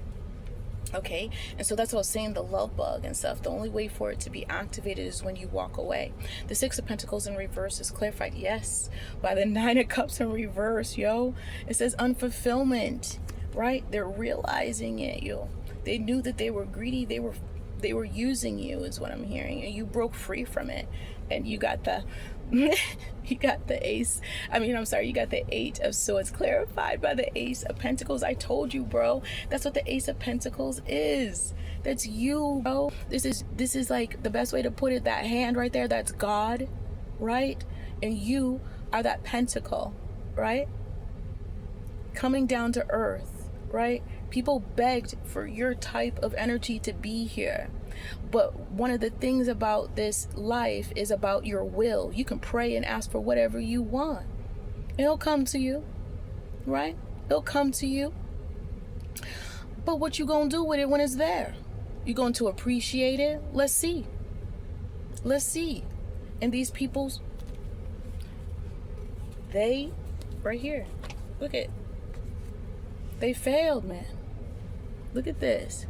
Okay, and so that's what I was saying, the love bug and stuff. The only way for it to be activated is when you walk away. The 6 of Pentacles in reverse is clarified, yes, by the 9 of Cups in reverse, It says unfulfillment, right? They're realizing it, They knew that they were greedy. They were using you, is what I'm hearing, and you broke free from it, and you got the you got the you got the 8 of Swords clarified by the Ace of Pentacles. I told you, bro. That's what the Ace of Pentacles is. That's you, bro. This is like the best way to put it. That hand right there, that's God, right? And you are that pentacle, right? Coming down to earth, right? People begged for your type of energy to be here. But one of the things about this life is about your will. You can pray and ask for whatever you want. It'll come to you, right? It'll come to you. But what you gonna do with it when it's there? You going to appreciate it? Let's see. And these people's, they, right here, look at, they failed, man. Look at this.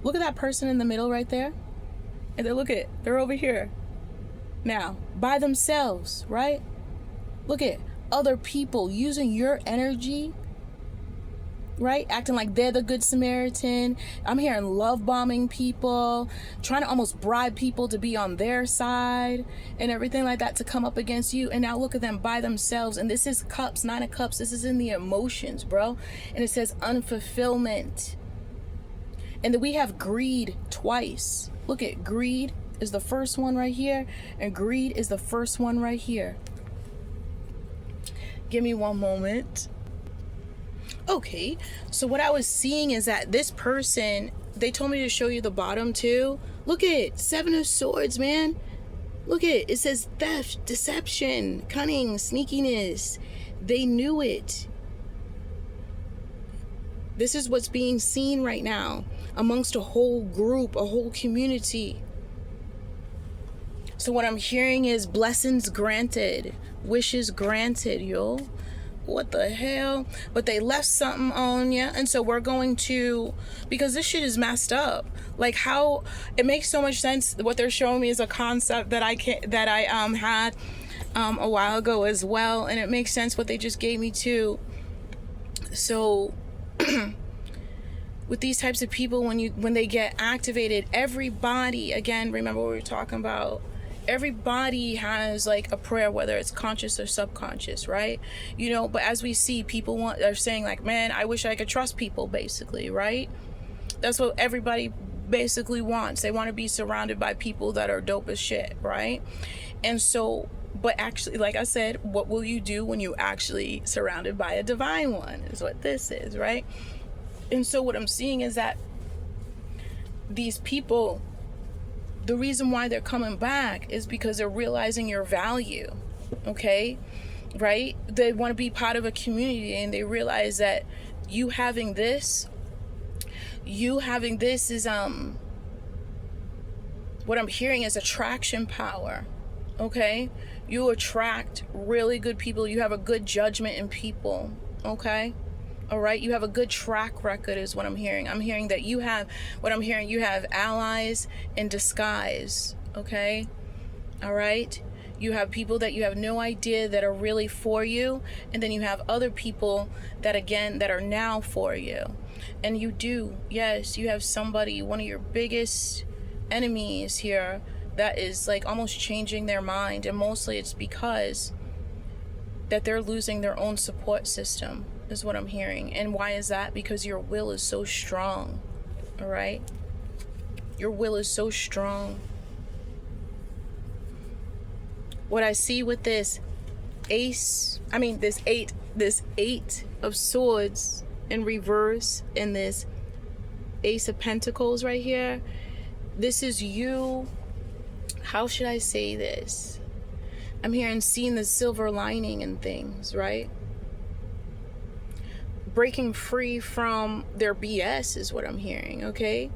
Look at that person in the middle right there. And then look at, they're over here now by themselves, right? Look at other people using your energy, right? Acting like they're the good Samaritan. I'm hearing love bombing people, trying to almost bribe people to be on their side and everything like that, to come up against you. And now look at them by themselves. And this is Cups, 9 of Cups. This is in the emotions, bro. And it says unfulfillment. And then we have greed twice. Look at, greed is the first one right here, and greed is the first one right here. Give me one moment. Okay, so what I was seeing is that this person, they told me to show you the bottom too. Look at 7 of Swords, man. Look at, it says theft, deception, cunning, sneakiness. They knew it. This is what's being seen right now amongst a whole group, a whole community. So what I'm hearing is blessings granted, wishes granted, yo. What the hell? But they left something on you, and so we're going to, because this shit is messed up. Like, how it makes so much sense. What they're showing me is a concept that I had a while ago as well, and it makes sense what they just gave me too. So with these types of people, when they get activated, everybody, again, remember what we were talking about, everybody has like a prayer, whether it's conscious or subconscious, right? But as we see, people are saying like, man, I wish I could trust people, basically, right? That's what everybody basically wants. They want to be surrounded by people that are dope as shit, right? And so, but actually, like I said, what will you do when you actually surrounded by a divine one is what this is, right? And so what I'm seeing is that these people, the reason why they're coming back is because they're realizing your value, okay? Right? They want to be part of a community, and they realize that you having this is what I'm hearing is attraction power, okay? You attract really good people. You have a good judgment in people, okay? All right, you have a good track record is what I'm hearing. I'm hearing that you have allies in disguise, okay? All right? You have people that you have no idea that are really for you, and then you have other people that are now for you. And you have somebody, one of your biggest enemies here, that is like almost changing their mind, and mostly it's because that they're losing their own support system is what I'm hearing. And why is that? Because your will is so strong. All right, your will is so strong. What I see with this eight of swords in reverse, and this ace of pentacles right here, this is you. How should I say this? I'm hearing seeing the silver lining in things, right? Breaking free from their BS is what I'm hearing, okay?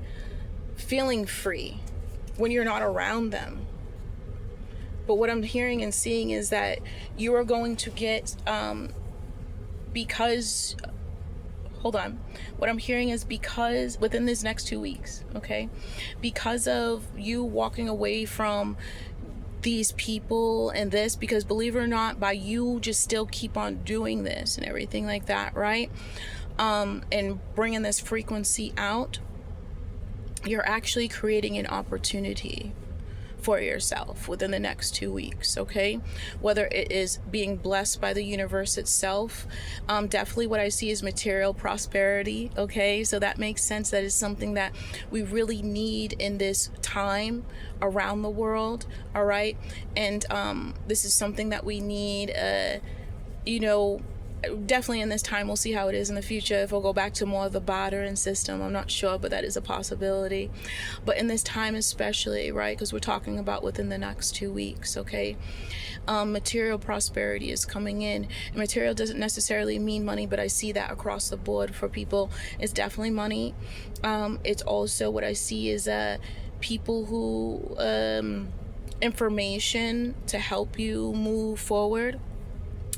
Feeling free when you're not around them. But what I'm hearing and seeing is that you are going to get, what I'm hearing is because within this next 2 weeks, okay? Because of you walking away from these people and this, because believe it or not, by you just still keep on doing this and everything like that, right? And bringing this frequency out, you're actually creating an opportunity for yourself within the next 2 weeks, okay? Whether it is being blessed by the universe itself, definitely what I see is material prosperity, okay? So that makes sense. That is something that we really need in this time around the world, all right? And this is something that we need, definitely in this time. We'll see how it is in the future, if we'll go back to more of the bartering system. I'm not sure, but that is a possibility. But in this time especially, right, because we're talking about within the next 2 weeks, okay? Material prosperity is coming in. And material doesn't necessarily mean money, but I see that across the board for people. It's definitely money. It's also what I see is people who information to help you move forward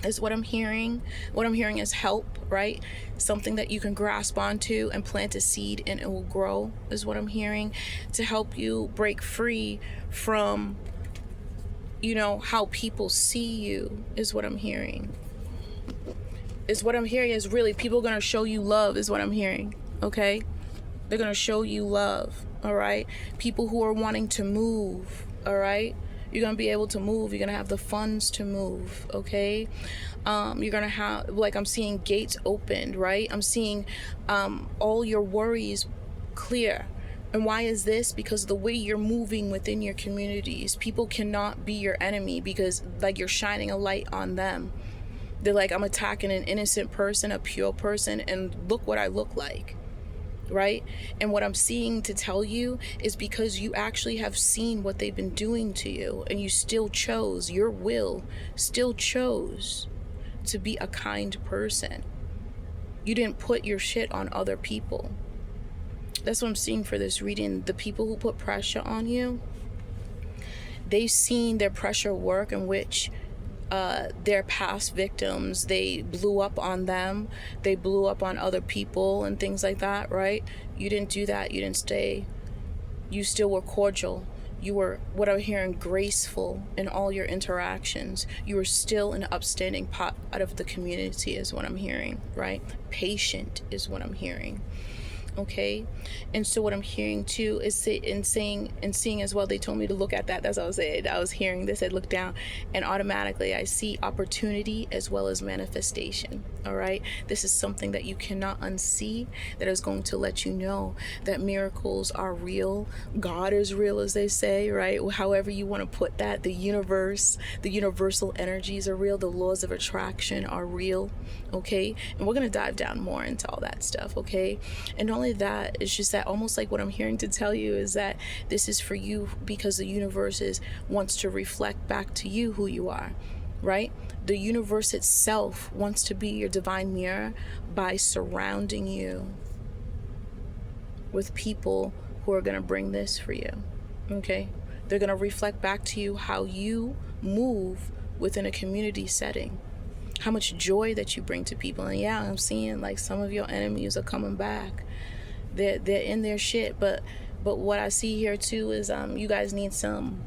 is what I'm hearing. What I'm hearing is help, right? Something that you can grasp onto and plant a seed and it will grow is what I'm hearing, to help you break free from, how people see you is what I'm hearing. Is what I'm hearing is really people going to show you love is what I'm hearing, okay? They're going to show you love, all right? People who are wanting to move, all right? You're going to be able to move. You're going to have the funds to move, okay? You're going to have, like, I'm seeing gates opened, right? I'm seeing all your worries clear. And why is this? Because the way you're moving within your communities, people cannot be your enemy because, like, you're shining a light on them. They're like, I'm attacking an innocent person, a pure person, and look what I look like. Right? And what I'm seeing to tell you is because you actually have seen what they've been doing to you, and you still chose, your will still chose to be a kind person. You didn't put your shit on other people. That's what I'm seeing for this reading. The people who put pressure on you, they've seen their pressure work, in which their past victims, they blew up on them, they blew up on other people and things like that, right? You didn't do that. You didn't stay. You still were cordial. You were, what I'm hearing, graceful in all your interactions. You were still an upstanding part of the community is what I'm hearing, right? Patient is what I'm hearing. Okay, and so what I'm hearing too is seeing as well. They told me to look at that. That's what I was saying. I was hearing. They said look down, and automatically I see opportunity as well as manifestation. All right, this is something that you cannot unsee. That is going to let you know that miracles are real. God is real, as they say. Right, however you want to put that. The universe, the universal energies are real. The laws of attraction are real. Okay, and we're gonna dive down more into all that stuff. Okay, and only that, it's just that almost like what I'm hearing to tell you is that this is for you because the universe wants to reflect back to you who you are, right? The universe itself wants to be your divine mirror by surrounding you with people who are going to bring this for you. Okay, they're going to reflect back to you how you move within a community setting, how much joy that you bring to people. And yeah, I'm seeing like some of your enemies are coming back. They're in their shit, but what I see here too is you guys need some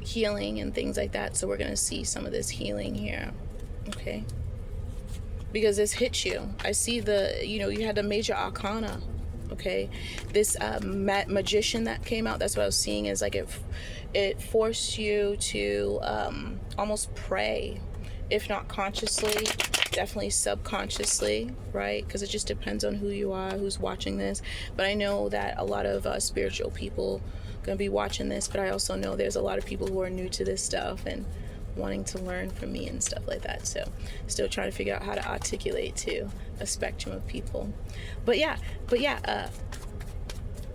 healing and things like that. So we're gonna see some of this healing here, okay? Because this hits you. I see you had the major arcana, okay? This magician that came out, that's what I was seeing, is like it forced you to almost pray, if not consciously, definitely subconsciously, right? Because it just depends on who you are, who's watching this. But I know that a lot of spiritual people gonna be watching this, but I also know there's a lot of people who are new to this stuff and wanting to learn from me and stuff like that. So still trying to figure out how to articulate to a spectrum of people. But yeah,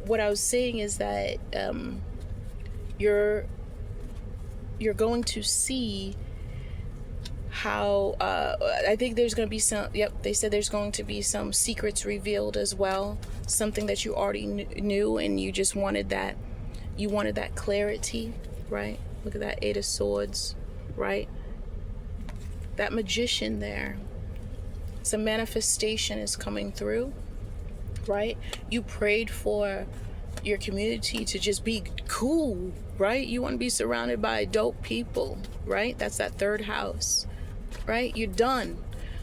what I was saying is that you're going to see how I think there's going to be they said there's going to be some secrets revealed as well, something that you already knew and you just wanted that clarity, right? Look at that 8 of Swords, right? That magician there, some manifestation is coming through, right? You prayed for your community to just be cool, right? You want to be surrounded by dope people, right? That's that 3rd house, right? You're done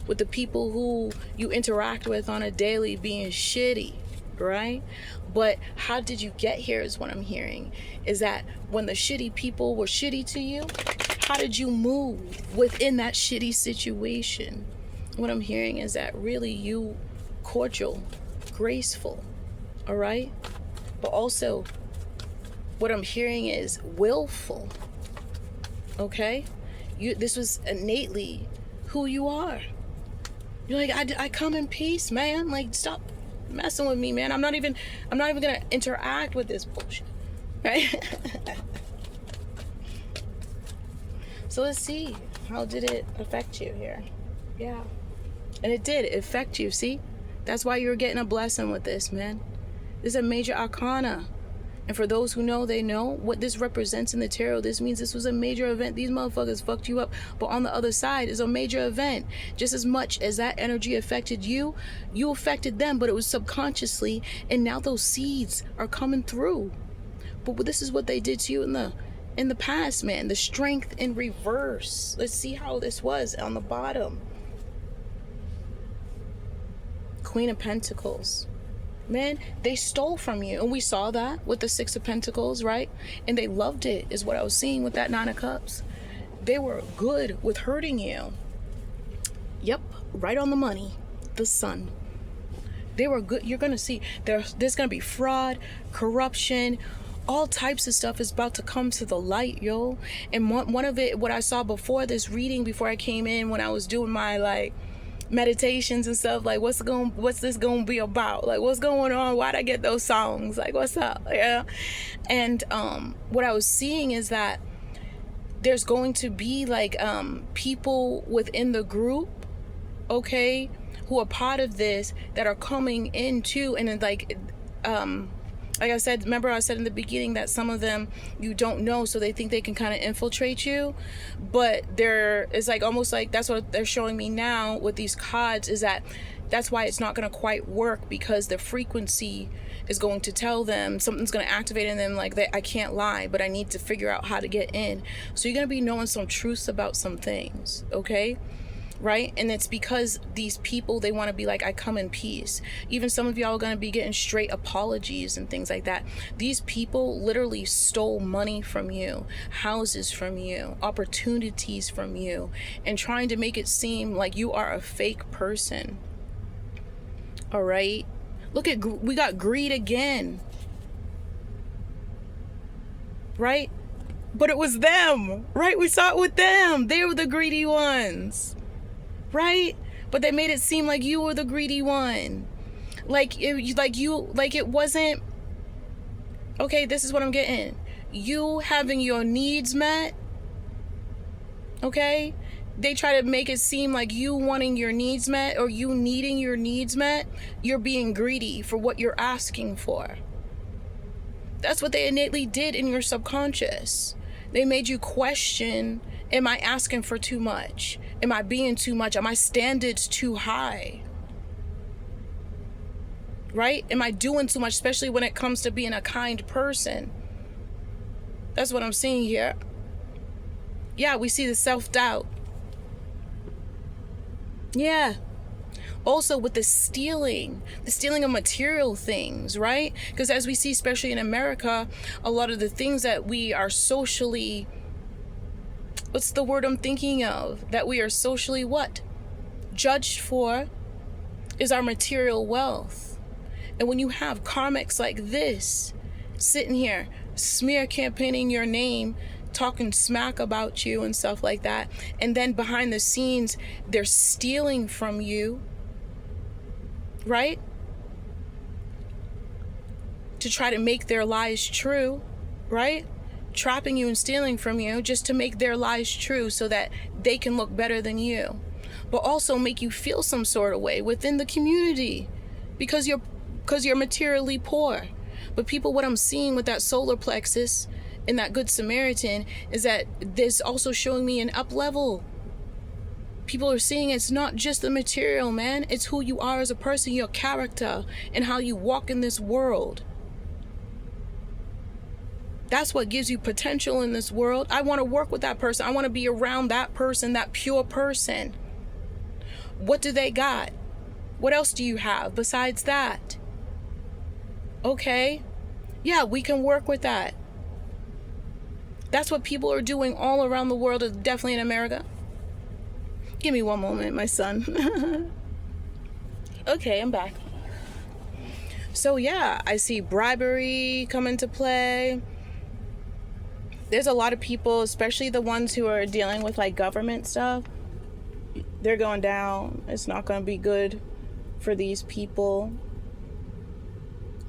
with the people who you interact with on a daily being shitty, right? But how did you get here is what I'm hearing, is that when the shitty people were shitty to you, how did you move within that shitty situation? What I'm hearing is that really you cordial, graceful, all right? But also what I'm hearing is willful, okay? This was innately who you are. You're like, I come in peace, man. Like, stop messing with me, man. I'm not even gonna interact with this bullshit, right? So let's see, how did it affect you here? Yeah, and it did affect you. See, that's why you're getting a blessing with this, man. This is a major arcana. And for those who know, they know what this represents in the tarot. This means this was a major event. These motherfuckers fucked you up. But on the other side is a major event. Just as much as that energy affected you, you affected them, but it was subconsciously. And now those seeds are coming through. But this is what they did to you in the past, man. The strength in reverse. Let's see how this was on the bottom. Queen of Pentacles. Man, they stole from you. And we saw that with the 6 of Pentacles, right? And they loved it, is what I was seeing with that 9 of Cups. They were good with hurting you. Yep, right on the money. The Sun. They were good. You're going to see there's going to be fraud, corruption, all types of stuff is about to come to the light, yo. And one of it, what I saw before this reading, before I came in, when I was doing my meditations and stuff, like what's this gonna be about, like what's going on, why'd I get those songs, like what's up, yeah. And what I was seeing is that there's going to be people within the group, okay, who are part of this that are coming into, and then like I said, remember I said in the beginning that some of them you don't know, so they think they can kind of infiltrate you. But it's almost like that's what they're showing me now with these cards, is that's why it's not going to quite work, because the frequency is going to tell them, something's going to activate in them, like I can't lie, but I need to figure out how to get in. So you're going to be knowing some truths about some things, okay? right? And it's because these people, they want to be like, I come in peace. Even some of y'all are going to be getting straight apologies and things like that. These people literally stole money from you, houses from you, opportunities from you, and trying to make it seem like you are a fake person. All right? Look at, we got greed again. Right? But it was them, right? We saw it with them. They were the greedy ones. Right? But they made it seem like you were the greedy one. Like it wasn't. Okay, this is what I'm getting. You having your needs met. Okay? They try to make it seem like you wanting your needs met or you needing your needs met. You're being greedy for what you're asking for. That's what they innately did in your subconscious. They made you question, am I asking for too much? Am I being too much? Are my standards too high? Right? Am I doing too much, especially when it comes to being a kind person? That's what I'm seeing here. Yeah, we see the self-doubt. Yeah. Also with the stealing of material things, right? Because as we see, especially in America, a lot of the things that we are socially, what's the word I'm thinking of? That we are socially what? Judged for is our material wealth. And when you have karmics like this sitting here smear campaigning your name, talking smack about you and stuff like that, and then behind the scenes they're stealing from you, right? To try to make their lies true, right? Trapping you and stealing from you just to make their lies true so that they can look better than you. But also make you feel some sort of way within the community because you're materially poor. But people, what I'm seeing with that solar plexus and that good Samaritan is that this also showing me an up level. People are seeing it's not just the material, man. It's who you are as a person, your character, and how you walk in this world. That's what gives you potential in this world. I want to work with that person. I want to be around that person, that pure person. What do they got? What else do you have besides that? Okay. Yeah, we can work with that. That's what people are doing all around the world, definitely in America. Give me one moment, my son. Okay, I'm back. So yeah, I see bribery come into play. There's a lot of people, especially the ones who are dealing with like government stuff. They're going down. It's not going to be good for these people.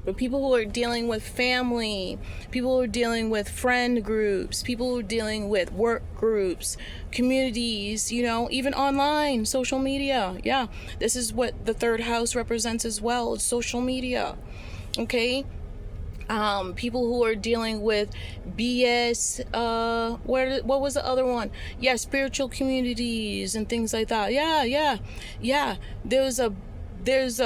But people who are dealing with family, people who are dealing with friend groups, people who are dealing with work groups, communities, you know, even online, social media. Yeah, this is what the third house represents as well. It's social media. Okay. People who are dealing with BS, what was the other one? Yeah, spiritual communities and things like that. Yeah. There's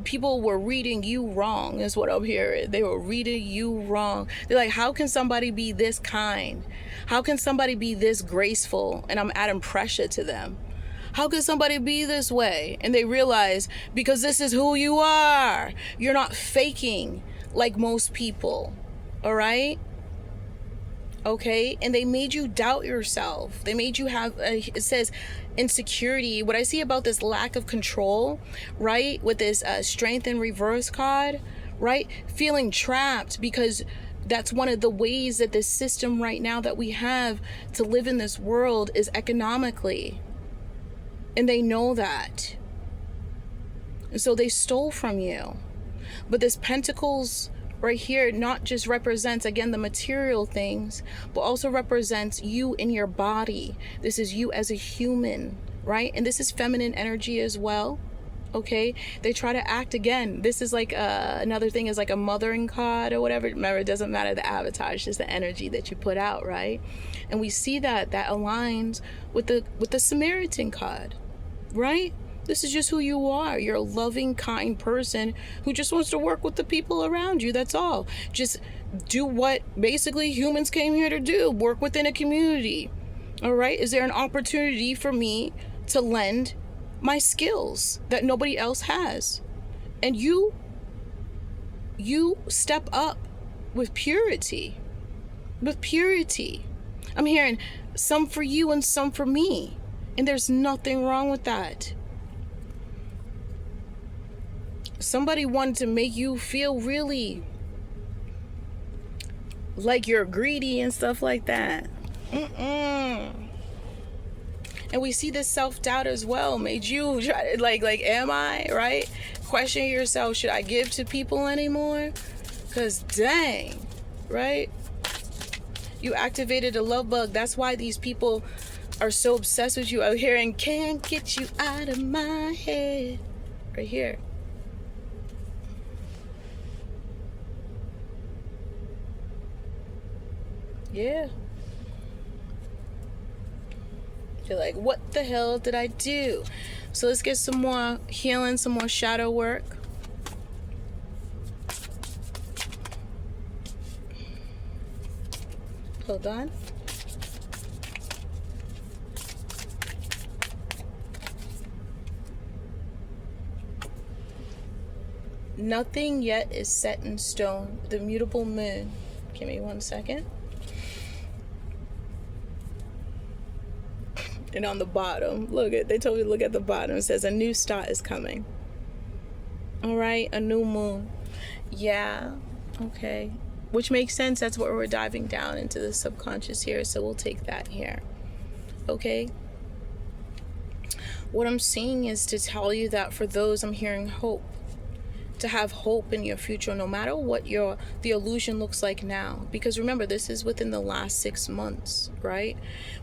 people were reading you wrong is what I'm hearing. They were reading you wrong. They're like, how can somebody be this kind? How can somebody be this graceful? And I'm adding pressure to them. How can somebody be this way? And they realize, because this is who you are. You're not faking like most people. All right? Okay? And they made you doubt yourself. They made you have, it says, insecurity. What I see about this lack of control, right? With this strength in reverse card, right? Feeling trapped, because that's one of the ways that this system right now that we have to live in this world is economically. And they know that. And so they stole from you. But this Pentacles right here not just represents, again, the material things, but also represents you in your body. This is you as a human, right? And this is feminine energy as well. Okay, they try to act, again, this is like another thing is like a mothering card or whatever. Remember, it doesn't matter the avatar, it's just the energy that you put out, right? And we see that aligns with the Samaritan card, right? This is just who you are. You're a loving, kind person who just wants to work with the people around you. That's all. Just do what basically humans came here to do. Work within a community. All right? Is there an opportunity for me to lend my skills that nobody else has. And you step up with purity. With purity. I'm hearing some for you and some for me. And there's nothing wrong with that. Somebody wanted to make you feel really like you're greedy and stuff like that. And we see this self-doubt as well. Made you try to, like, am I, right? Question yourself, should I give to people anymore? Because dang, right? You activated a love bug. That's why these people are so obsessed with you out here and can't get you out of my head. Right here. Yeah. You're like, what the hell did I do? So let's get some more healing, some more shadow work. Hold on. Nothing yet is set in stone. The mutable moon. Give me 1 second. And on the bottom, they told me to look at the bottom. It says a new start is coming. All right, a new moon. Yeah, okay. Which makes sense. That's what we're diving down into the subconscious here. So we'll take that here. Okay. What I'm seeing is to tell you that for those, I'm hearing hope. To have hope in your future, no matter what the illusion looks like now. Because remember, this is within the last 6 months, right?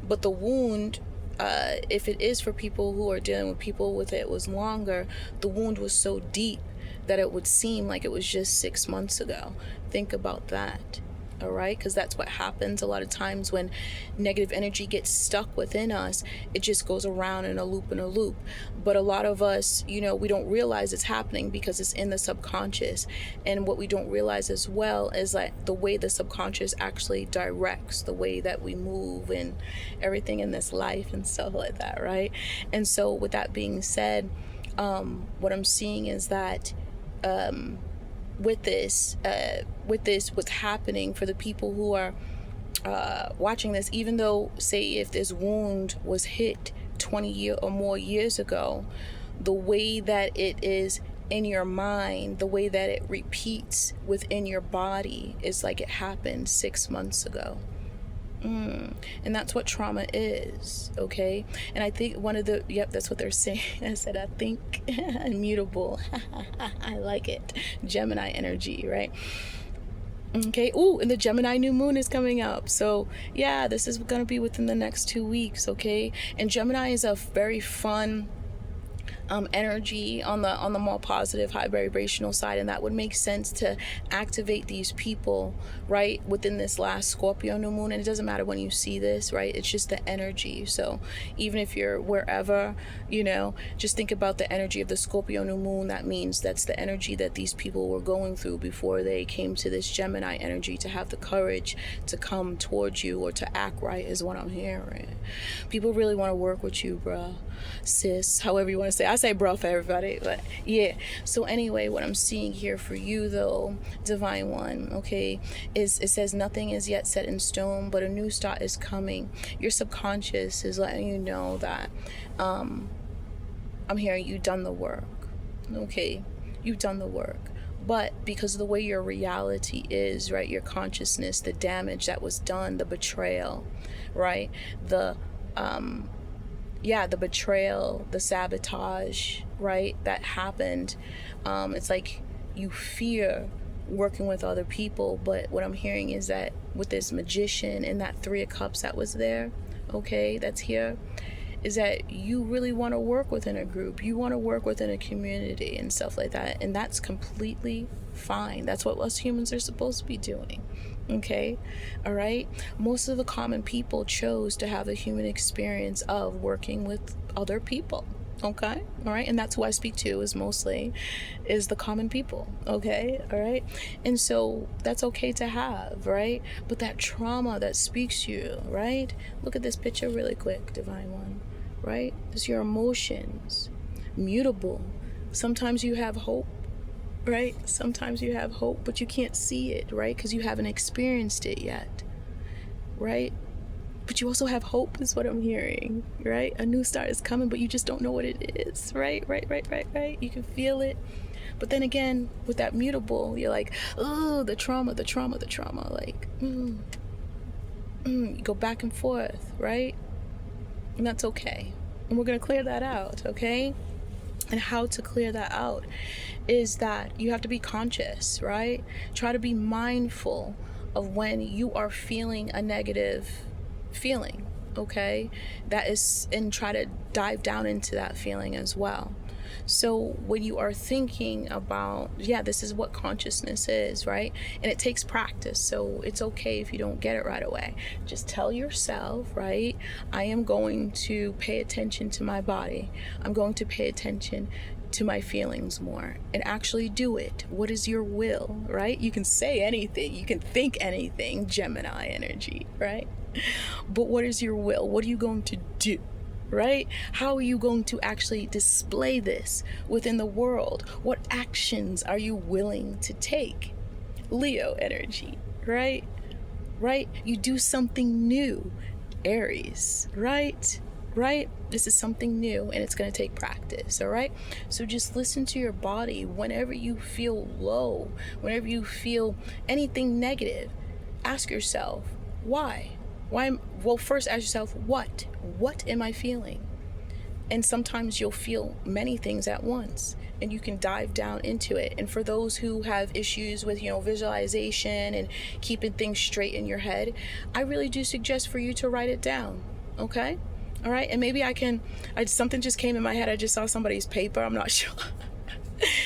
But the wound, if it is for people who are dealing with people with it was longer, the wound was so deep that it would seem like it was just 6 months ago. Think about that. All right, because that's what happens a lot of times when negative energy gets stuck within us. It just goes around in a loop. But a lot of us, we don't realize it's happening because it's in the subconscious. And what we don't realize as well is like the way the subconscious actually directs the way that we move and everything in this life and stuff like that, right? And so with that being said, what I'm seeing is that with this, what's happening for the people who are watching this, even though, say, if this wound was hit 20 or more years ago, the way that it is in your mind, the way that it repeats within your body is like it happened 6 months ago. And that's what trauma is, okay? And I think that's what they're saying. I said, I think, immutable. I like it. Gemini energy, right? Okay. Ooh, and the Gemini new moon is coming up. So yeah, this is going to be within the next 2 weeks, okay? And Gemini is a very fun energy on the more positive, high vibrational side, and that would make sense to activate these people right within this last Scorpio new moon. And it doesn't matter when you see this, right? It's just the energy. So even if you're wherever, just think about the energy of the Scorpio new moon. That means that's the energy that these people were going through before they came to this Gemini energy, to have the courage to come towards you or to act right, is what I'm hearing. People really want to work with you, bruh, sis, however you want to say. I say bro for everybody, but yeah. So anyway, what I'm seeing here for you though, Divine One, okay, is it says nothing is yet set in stone, but a new start is coming. Your subconscious is letting you know that I'm hearing you've done the work, okay? You've done the work. But because of the way your reality is, right, your consciousness, the damage that was done, the betrayal, right, the betrayal, the sabotage, right, that happened, it's like you fear working with other people. But what I'm hearing is that with this Magician and that 3 of Cups that was there, okay, that's here, is that you really want to work within a group. You want to work within a community and stuff like that. And that's completely fine. That's what us humans are supposed to be doing. Okay? All right? Most of the common people chose to have a human experience of working with other people. Okay? All right? And that's who I speak to is the common people. Okay? All right? And so that's okay to have, right? But that trauma that speaks to you, right? Look at this picture really quick, Divine One. right? It's your emotions. Mutable. Sometimes you have hope, right? Sometimes you have hope, but you can't see it, right? Because you haven't experienced it yet, right? But you also have hope, is what I'm hearing, right? A new start is coming, but you just don't know what it is, right? Right. You can feel it. But then again, with that mutable, you're like, oh, the trauma. Like, you go back and forth, right? And that's okay. And we're going to clear that out, okay? And how to clear that out is that you have to be conscious, right? Try to be mindful of when you are feeling a negative feeling, okay? That is, and try to dive down into that feeling as well. So when you are thinking about, this is what consciousness is, right? And it takes practice, so it's okay if you don't get it right away. Just tell yourself, right? I am going to pay attention to my body. I'm going to pay attention to my feelings more and actually do it. What is your will, right? You can say anything, you can think anything, Gemini energy, right? But what is your will? What are you going to do? Right? How are you going to actually display this within the world? What actions are you willing to take? Leo energy, right? Right? You do something new. Aries, right? Right? This is something new and it's going to take practice, all right? So just listen to your body whenever you feel low, whenever you feel anything negative. Ask yourself, why? Well, first ask yourself, what am I feeling? And sometimes you'll feel many things at once and you can dive down into it. And for those who have issues with, visualization and keeping things straight in your head, I really do suggest for you to write it down. Okay? All right. And maybe something just came in my head. I just saw somebody's paper. I'm not sure.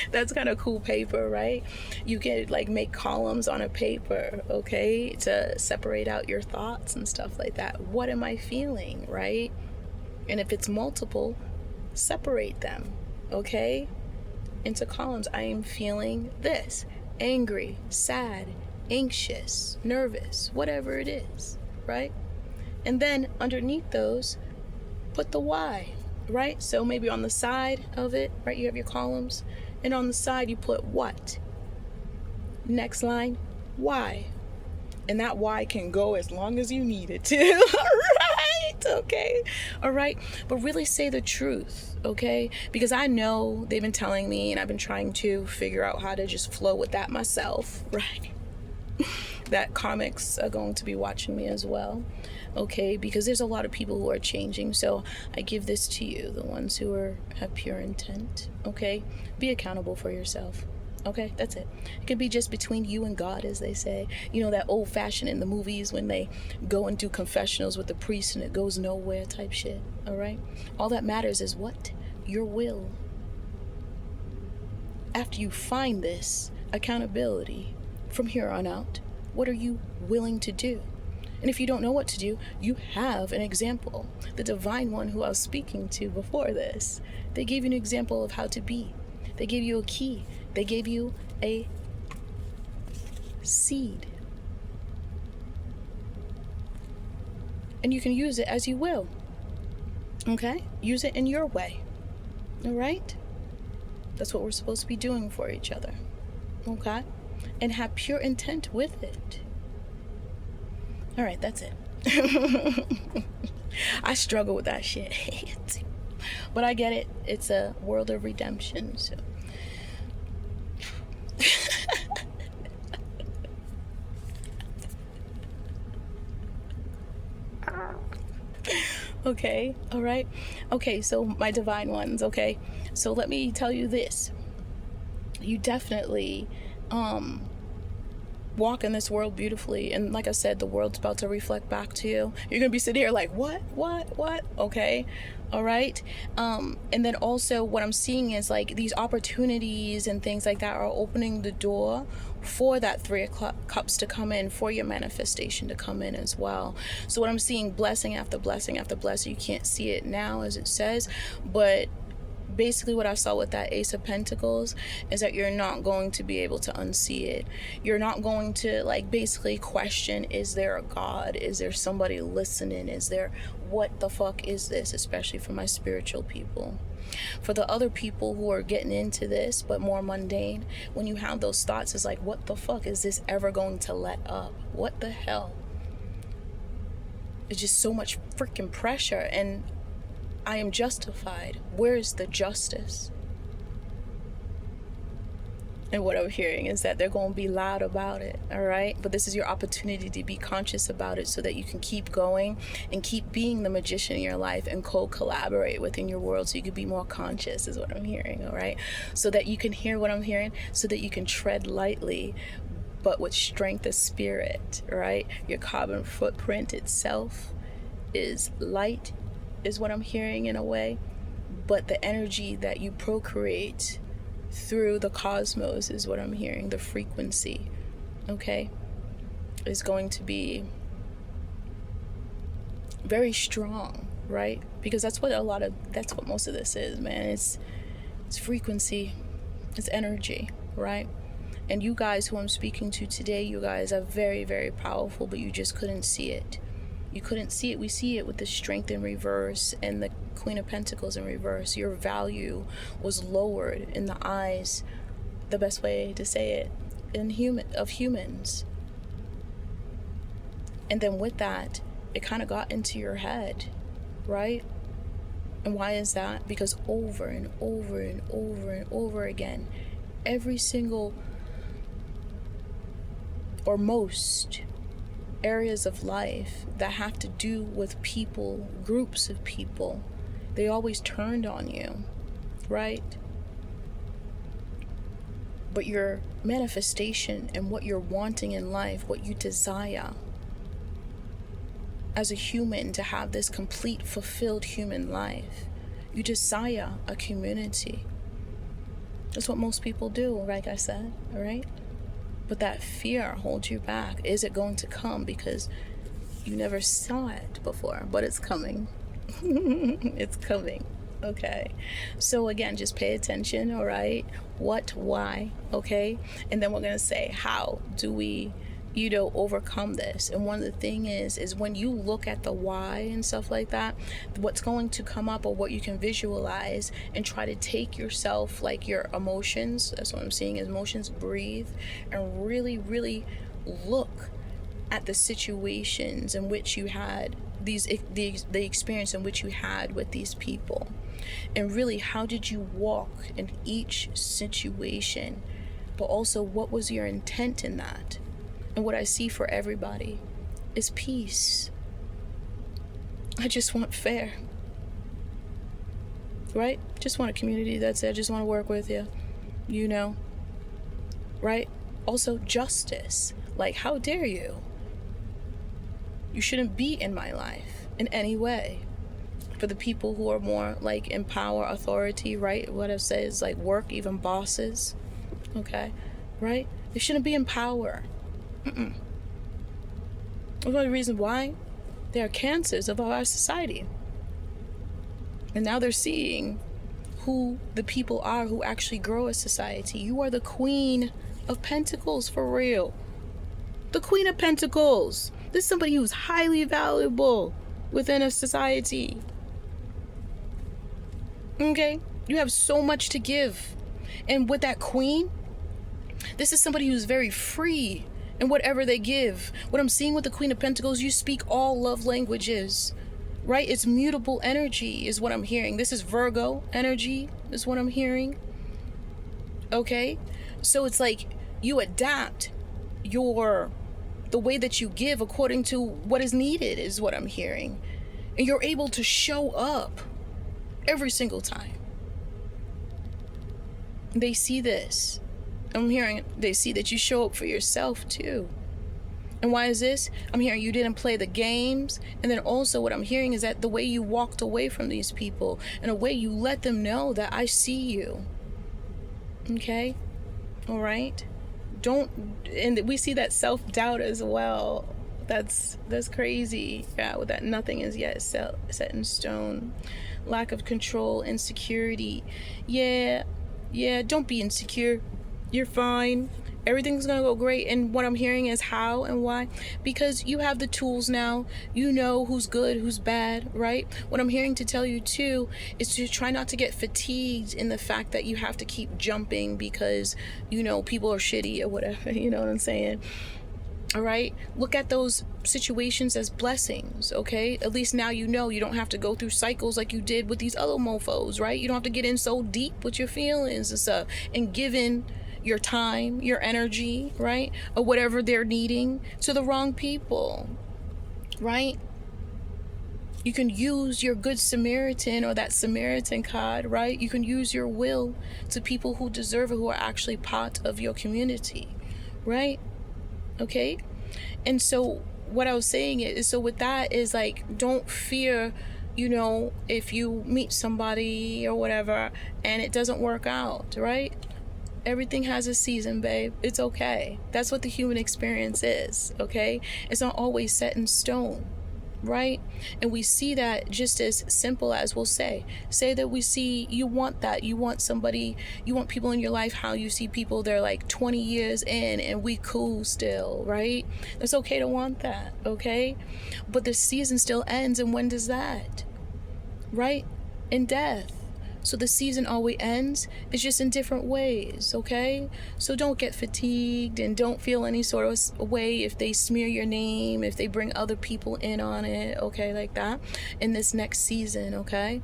That's kind of cool paper, right? You can make columns on a paper, okay, to separate out your thoughts and stuff like that. What am I feeling, right? And if it's multiple, separate them, okay, into columns. I am feeling this: angry, sad, anxious, nervous, whatever it is, right? And then underneath those, put the why, right? So maybe on the side of it, right, you have your columns, and on the side you put what. Next line, why. And that why can go as long as you need it to. Right? Okay. All right. But really say the truth, okay? Because I know they've been telling me, and I've been trying to figure out how to just flow with that myself, right? That comics are going to be watching me as well, okay? Because there's a lot of people who are changing. So I give this to you, the ones who have pure intent, okay? Be accountable for yourself. Okay, that's it. It can be just between you and God, as they say. That old fashioned in the movies when they go and do confessionals with the priest and it goes nowhere type shit, all right? All that matters is what? Your will. After you find this accountability from here on out, what are you willing to do? And if you don't know what to do, you have an example. The divine one who I was speaking to before this, they gave you an example of how to be. They gave you a key. They gave you a seed. And you can use it as you will. Okay? Use it in your way. All right? That's what we're supposed to be doing for each other. Okay? And have pure intent with it. All right, that's it. I struggle with that shit. But I get it. It's a world of redemption, so. Okay, all right. Okay, so my divine ones, okay? So let me tell you this. You definitely walk in this world beautifully, and like I said, the world's about to reflect back to you. You're gonna be sitting here like, what, okay, all right. And then also what I'm seeing is these opportunities and things like that are opening the door for that 3 of Cups to come in, for your manifestation to come in as well. So what I'm seeing, blessing after blessing after blessing. You can't see it now as it says, but basically what I saw with that Ace of Pentacles is that you're not going to be able to unsee it. You're not going to like basically question, is there a God? Is there somebody listening? Is there, what the fuck is this? Especially for my spiritual people. For the other people who are getting into this but more mundane, when you have those thoughts, it's like, what the fuck is this ever going to let up? What the hell? It's just so much freaking pressure, and I am justified. Where's the justice? And what I'm hearing is that they're going to be loud about it, all right? But this is your opportunity to be conscious about it so that you can keep going and keep being the magician in your life and co-collaborate within your world so you can be more conscious, is what I'm hearing, all right? So that you can hear what I'm hearing, so that you can tread lightly, but with strength of spirit, right? Your carbon footprint itself is light, is what I'm hearing in a way, but the energy that you procreate through the cosmos is what I'm hearing, the frequency, okay, is going to be very strong, right? Because that's what most of this is, man. It's frequency, it's energy, right? And you guys who I'm speaking to today, you guys are very, very powerful, but you just couldn't see it. You couldn't see it. We see it with the Strength in reverse and the Queen of Pentacles in reverse. Your value was lowered in the eyes, the best way to say it, of humans. And then with that, it kind of got into your head, right? And why is that? Because over and over and over and over again, every single or most areas of life that have to do with people, groups of people, they always turned on you, right? But your manifestation and what you're wanting in life, what you desire as a human, to have this complete, fulfilled human life, you desire a community. That's what most people do, like I said, all right? But that fear holds you back. Is it going to come? Because you never saw it before, but it's coming. It's coming, okay? So again, just pay attention, all right? What, why, okay? And then we're going to say, how do we, overcome this? And one of the things is when you look at the why and stuff like that, what's going to come up, or what you can visualize and try to take yourself, like your emotions, that's what I'm seeing is emotions, breathe and really, really look at the situations in which you had the experience in which you had with these people, and really, how did you walk in each situation, but also what was your intent in that? And what I see for everybody is peace. I just want fair, right? Just want a community that's there. Just want to work with you, right? Also justice. Like, how dare you? You shouldn't be in my life in any way. For the people who are more like in power, authority, right? What I say is like work, even bosses, okay, right? They shouldn't be in power. One of the reasons why they are cancers of our society. And now they're seeing who the people are who actually grow a society. You are the Queen of Pentacles, for real. The Queen of Pentacles. This is somebody who's highly valuable within a society. Okay? You have so much to give. And with that Queen, this is somebody who's very free in whatever they give. What I'm seeing with the Queen of Pentacles, you speak all love languages, right? It's mutable energy is what I'm hearing. This is Virgo energy is what I'm hearing. Okay? So it's like you adapt the way that you give according to what is needed is what I'm hearing. And you're able to show up every single time. They see this. I'm hearing they see that you show up for yourself too. And why is this? I'm hearing you didn't play the games. And then also what I'm hearing is that the way you walked away from these people and the way you let them know that I see you. Okay? All right? And we see that self-doubt as well. That's crazy. Yeah, with that nothing is yet set in stone. lack of control, insecurity. Yeah, don't be insecure. You're fine. Everything's gonna go great. And what I'm hearing is how and why. Because you have the tools now. You know who's good, who's bad, right? What I'm hearing to tell you too is to try not to get fatigued in the fact that you have to keep jumping because, people are shitty or whatever. You know what I'm saying? All right, look at those situations as blessings, okay? At least now you don't have to go through cycles like you did with these other mofos, right? You don't have to get in so deep with your feelings and stuff and giving your time, your energy, right? Or whatever they're needing to the wrong people, right? You can use your good Samaritan or that Samaritan card, right? You can use your will to people who deserve it, who are actually part of your community, right? Okay? And so what I was saying is, so with that is like, don't fear, if you meet somebody or whatever and it doesn't work out, right? Everything has a season, babe. It's okay. That's what the human experience is, okay? It's not always set in stone, right? And we see that just as simple as we'll say that we see, you want that. You want somebody, you want people in your life, how you see people, they're like 20 years in and we cool still, right? It's okay to want that, okay? But the season still ends, and when does that? Right? In death. So the season always ends. It's just in different ways, okay? So don't get fatigued and don't feel any sort of way if they smear your name, if they bring other people in on it, okay, like that, in this next season, okay?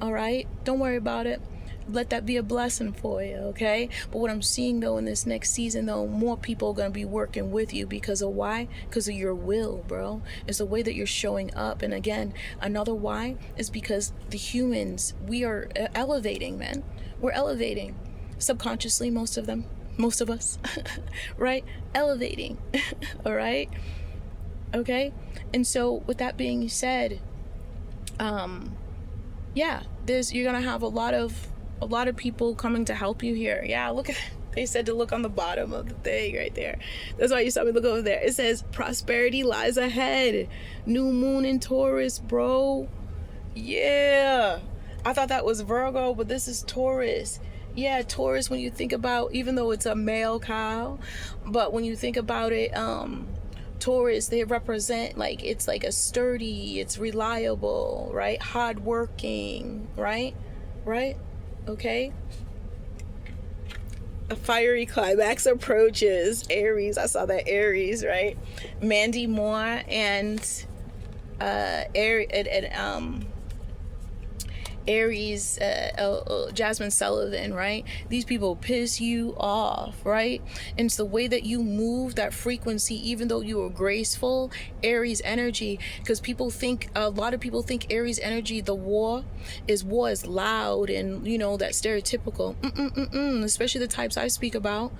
All right? Don't worry about it. Let that be a blessing for you, okay? But what I'm seeing, though, in this next season, though, more people are going to be working with you because of why? Because of your will, bro. It's the way that you're showing up. And again, another why is because the humans, we are elevating, man. We're elevating. Subconsciously, most of us, right? Elevating, all right? Okay? And so with that being said, you're going to have a lot of people coming to help you here. Yeah, they said to look on the bottom of the thing right there. That's why you saw me look over there. It says prosperity lies ahead. New moon in Taurus, bro. Yeah. I thought that was Virgo, but this is Taurus. Yeah, Taurus, when you think about, even though it's a male cow, but when you think about it, Taurus, they represent it's like a sturdy, it's reliable, right? Hardworking, right? Okay. A fiery climax approaches. Aries, I saw that. Aries, right? Mandy Moore and Aries, Jasmine Sullivan, right? These people piss you off, right? And it's the way that you move, that frequency, even though you are graceful, Aries energy, because a lot of people think Aries energy, the war is loud and, that stereotypical, especially the types I speak about,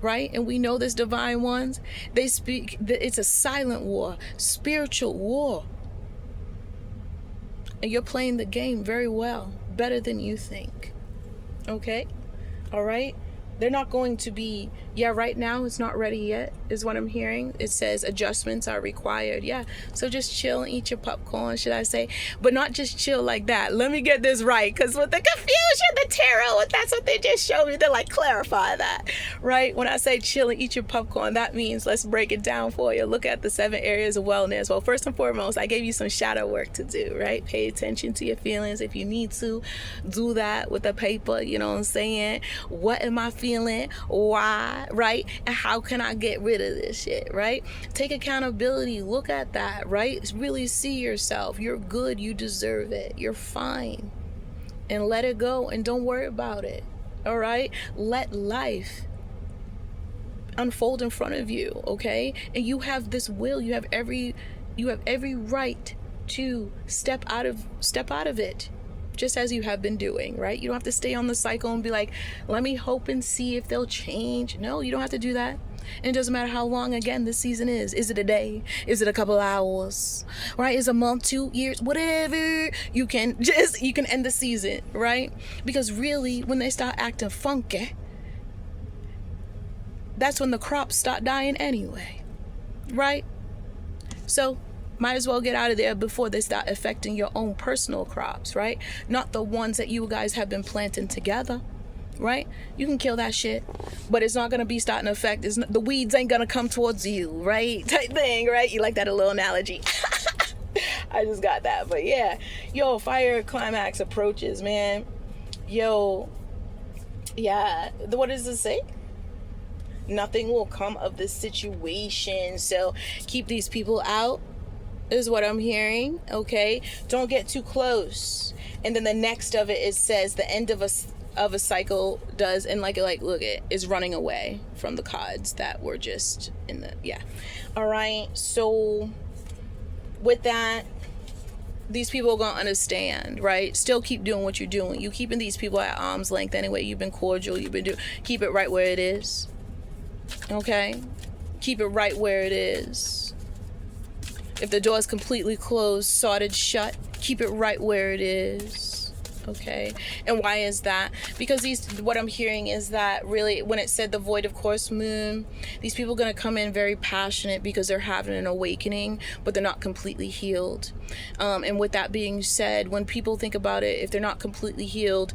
right? And we know this divine ones, it's a silent war, spiritual war. And you're playing the game very well, better than you think. Okay? All right? They're not going to be, right now it's not ready yet, is what I'm hearing. It says adjustments are required. Yeah. So just chill and eat your popcorn, should I say? But not just chill like that. Let me get this right. Because with the confusion, the tarot, that's what they just showed me. They're like, clarify that, right? When I say chill and eat your popcorn, that means let's break it down for you. Look at the 7 areas of wellness. Well, first and foremost, I gave you some shadow work to do, right? Pay attention to your feelings. If you need to, do that with a paper, you know what I'm saying? What am I feeling? Why, right? And how can I get rid of this shit, right? Take accountability. Look at that, right? Really see yourself. You're good. You deserve it. You're fine. And let it go and don't worry about it. All right? Let life unfold in front of you, okay? And you have this will. You have every right to step out of it. Just as you have been doing, right? You don't have to stay on the cycle and be like, let me hope and see if they'll change. No, you don't have to do that. And it doesn't matter how long, again, this season is. Is it a day? Is it a couple hours? Right? Is it a month, 2 years, whatever? You can end the season, right? Because really, when they start acting funky, that's when the crops start dying anyway, right? So Might as well get out of there before they start affecting your own personal crops, right? Not the ones that you guys have been planting together, right? You can kill that shit, but it's not going to be starting to affect, the weeds ain't going to come towards you, right? Type thing, right? You like that a little analogy? I just got that. But yeah, yo, fire climax approaches, man. Yo, yeah, what does this say? Nothing will come of this situation, so keep these people out is what I'm hearing. Okay, don't get too close. And then the next of it says the end of a cycle does, and like look, it is running away from the cards that were just in the, yeah. All right, so with that, these people are gonna understand, right? Still keep doing what you're doing. You keeping these people at arm's length anyway. You've been cordial. You've been keep it right where it is. Okay, keep it right where it is. If the door is completely closed, soldered shut, keep it right where it is. Okay, and why is that? Because what I'm hearing is that really, when it said the void of course moon, these people are going to come in very passionate because they're having an awakening, but they're not completely healed. And with that being said, when people think about it, if they're not completely healed,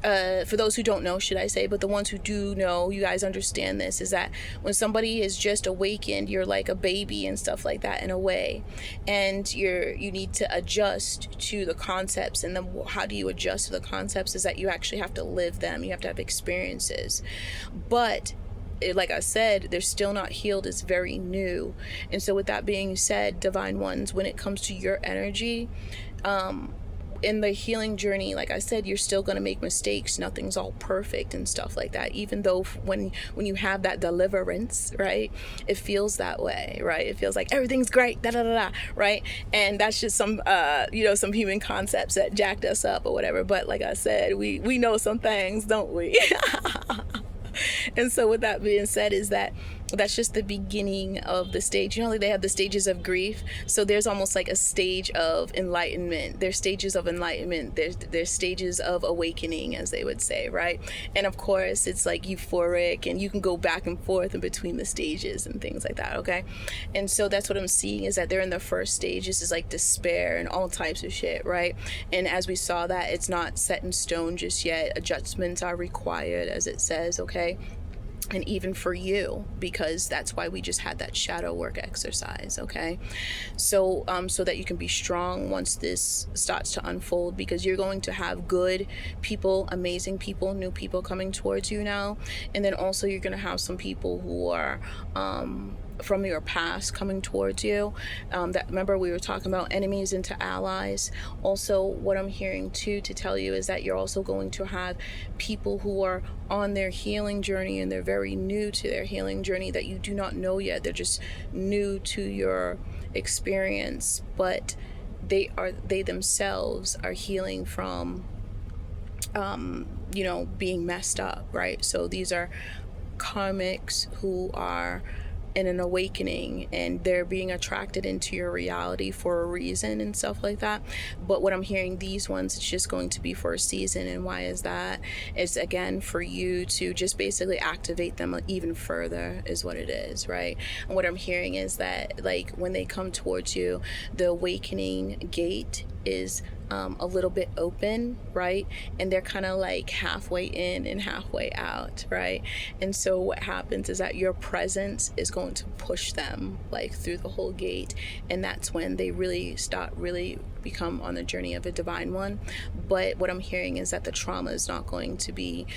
for those who don't know, should I say, but the ones who do know, you guys understand this, is that when somebody is just awakened, you're like a baby and stuff like that in a way, and you need to adjust to the concepts. And then how do you adjust to the concepts is that you actually have to live them. You have to have experiences. But like I said, they're still not healed. It's very new. And so with that being said, divine ones, when it comes to your energy, in the healing journey, like I said, you're still going to make mistakes. Nothing's all perfect and stuff like that, even though when you have that deliverance, right, it feels that way, right? It feels like everything's great, da da da da, right? And that's just some some human concepts that jacked us up or whatever. But like I said, we know some things, don't we? And so with that being said, is that's just the beginning of the stage. You know, like they have the stages of grief. So there's almost like a stage of enlightenment. There's stages of enlightenment. There's stages of awakening, as they would say, right? And of course, it's like euphoric, and you can go back and forth in between the stages and things like that, okay? And so that's what I'm seeing, is that they're in the first stages, is like despair and all types of shit, right? And as we saw, that it's not set in stone just yet. Adjustments are required, as it says, okay? And even for you, because that's why we just had that shadow work exercise, okay? So so that you can be strong once this starts to unfold, because you're going to have good people, amazing people, new people coming towards you now. And then also you're going to have some people who are from your past coming towards you. That, remember, we were talking about enemies into allies. Also, what I'm hearing too to tell you is that you're also going to have people who are on their healing journey, and they're very new to their healing journey that you do not know yet. They're just new to your experience, but they themselves are healing from being messed up, right? So these are karmics who are in an awakening, and they're being attracted into your reality for a reason and stuff like that. But what I'm hearing, these ones, it's just going to be for a season. And why is that? It's again for you to just basically activate them even further, is what it is, right? And what I'm hearing is that, like, when they come towards you, the awakening gate is a little bit open, right? And they're kind of like halfway in and halfway out, right? And so what happens is that your presence is going to push them like through the whole gate, and that's when they really become on the journey of a divine one. But what I'm hearing is that the trauma is not going to be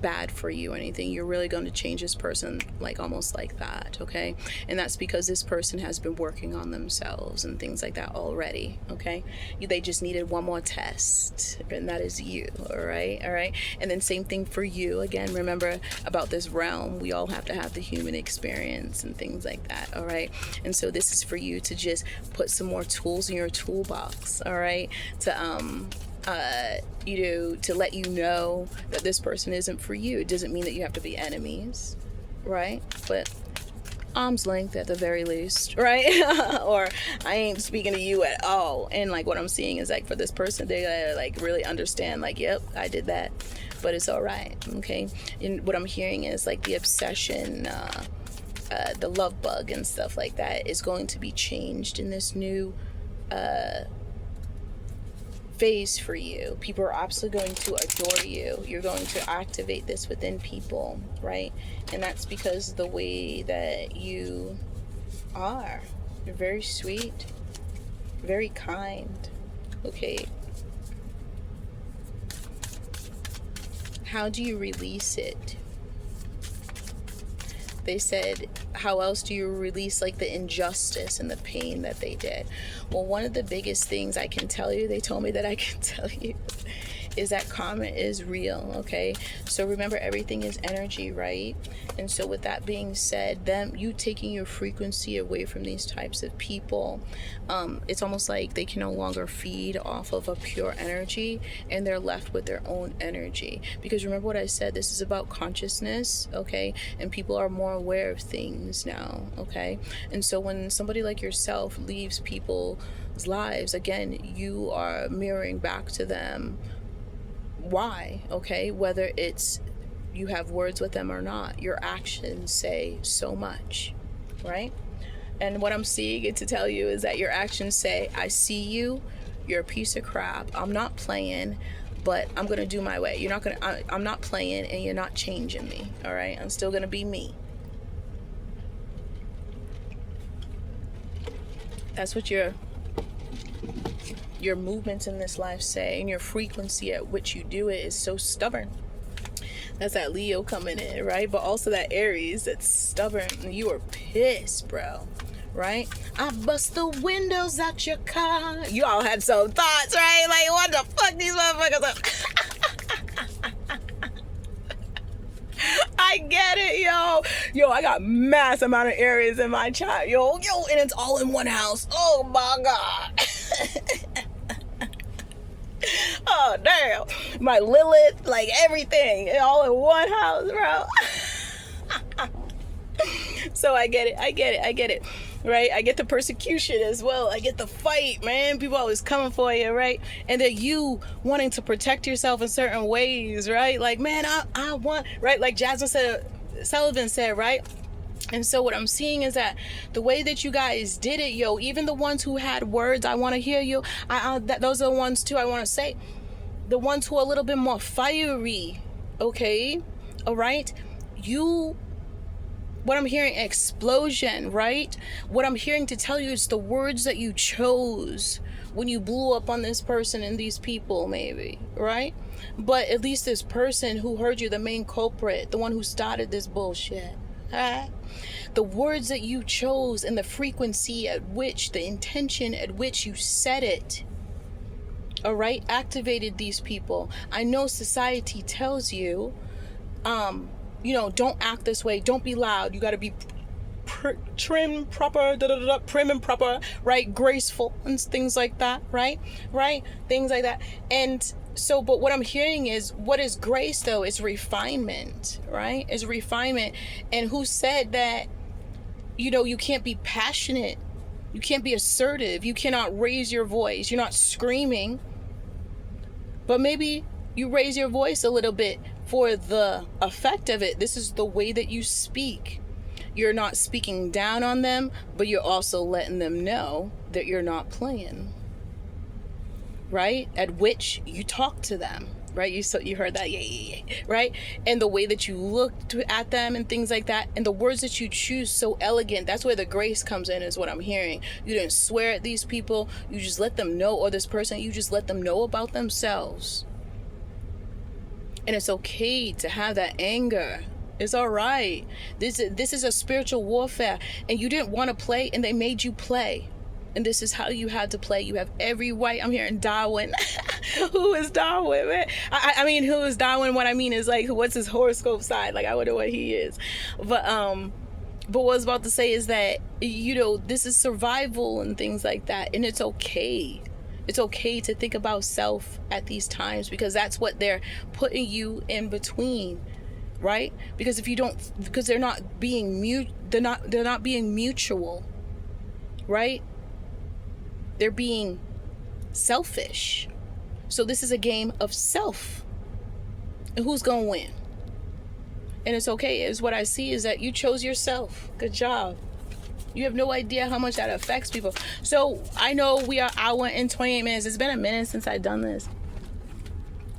bad for you or anything. You're really going to change this person, like almost like that, okay? And that's because this person has been working on themselves and things like that already, okay? They just needed one more test, and that is you, all right? And then same thing for you. Again, remember about this realm, we all have to have the human experience and things like that, all right? And so this is for you to just put some more tools in your toolbox, all right? To to let you know that this person isn't for you. It doesn't mean that you have to be enemies, right? But arm's length at the very least, right? Or I ain't speaking to you at all. And like what I'm seeing is like for this person, they gotta like really understand, like, yep, I did that, but it's all right, okay? And what I'm hearing is like the obsession the love bug and stuff like that is going to be changed in this new phase for you. People are absolutely going to adore you. You're going to activate this within people, right? And that's because of the way that you are. You're very sweet, very kind. Okay. How do you release it? They said, how else do you release like the injustice and the pain that they did? Well, one of the biggest things I can tell you, they told me that I can tell you, is that karma is real, okay? So remember, everything is energy, right? And so with that being said, you taking your frequency away from these types of people, it's almost like they can no longer feed off of a pure energy, and they're left with their own energy. Because remember what I said, this is about consciousness, okay? And people are more aware of things now, okay? And so when somebody like yourself leaves people's lives, again, you are mirroring back to them why, okay? Whether it's you have words with them or not, your actions say so much, right? And what I'm seeing it to tell you is that your actions say, I see you, you're a piece of crap, I'm not playing, but I'm gonna do my way. I'm not playing, and you're not changing me, all right? I'm still gonna be me. That's what your movements in this life say, and your frequency at which you do it is so stubborn. That's that Leo coming in, right? But also that Aries that's stubborn. You are pissed, bro, right? I bust the windows out your car. You all had some thoughts, right? Like, what the fuck these motherfuckers are? I get it, yo, I got mass amount of Aries in my chart, yo, and it's all in one house. Oh my god. Oh damn, my Lilith, like everything, all in one house, bro. So I get it, right? I get the persecution as well. I get the fight, man. People always coming for you, right? And then you wanting to protect yourself in certain ways, right? Like, man, I want, right? Like Sullivan said, right? And so what I'm seeing is that the way that you guys did it, yo, even the ones who had words, I want to hear you, those are the ones too I want to say. The ones who are a little bit more fiery, okay? All right? What I'm hearing, explosion, right? What I'm hearing to tell you is the words that you chose when you blew up on this person and these people, maybe, right? But at least this person who heard you, the main culprit, the one who started this bullshit, the words that you chose and the frequency at which, the intention at which you said it, all right, activated these people. I know society tells you, don't act this way, don't be loud, you got to be prim, proper, prim and proper, right, graceful and things like that, right, things like that. And so, but what I'm hearing is, what is grace though? Is refinement, right? Is refinement. And who said that, you can't be passionate, you can't be assertive, you cannot raise your voice, you're not screaming, but maybe you raise your voice a little bit for the effect of it. This is the way that you speak. You're not speaking down on them, but you're also letting them know that you're not playing, right? At which you talk to them, right? You heard that, yeah, right? And the way that you looked at them and things like that, and the words that you choose, so elegant. That's where the grace comes in, is what I'm hearing. You didn't swear at these people. You just let them know, or this person, you just let them know about themselves. And it's okay to have that anger. It's all right. This is a spiritual warfare, and you didn't want to play, and they made you play. And this is how you had to play. You have every right. I'm hearing Darwin. Who is Darwin, man? I mean, who is Darwin? What I mean is, like, what's his horoscope side? Like, I wonder what he is. But what I was about to say is that, this is survival and things like that. And it's okay. It's okay to think about self at these times, because that's what they're putting you in between, right? Because because they're not being they're not being mutual, right? They're being selfish. So this is a game of self. And who's gonna win? And it's okay. Is what I see is that you chose yourself. Good job. You have no idea how much that affects people. So I know we are hour and 28 minutes. It's been a minute since I've done this.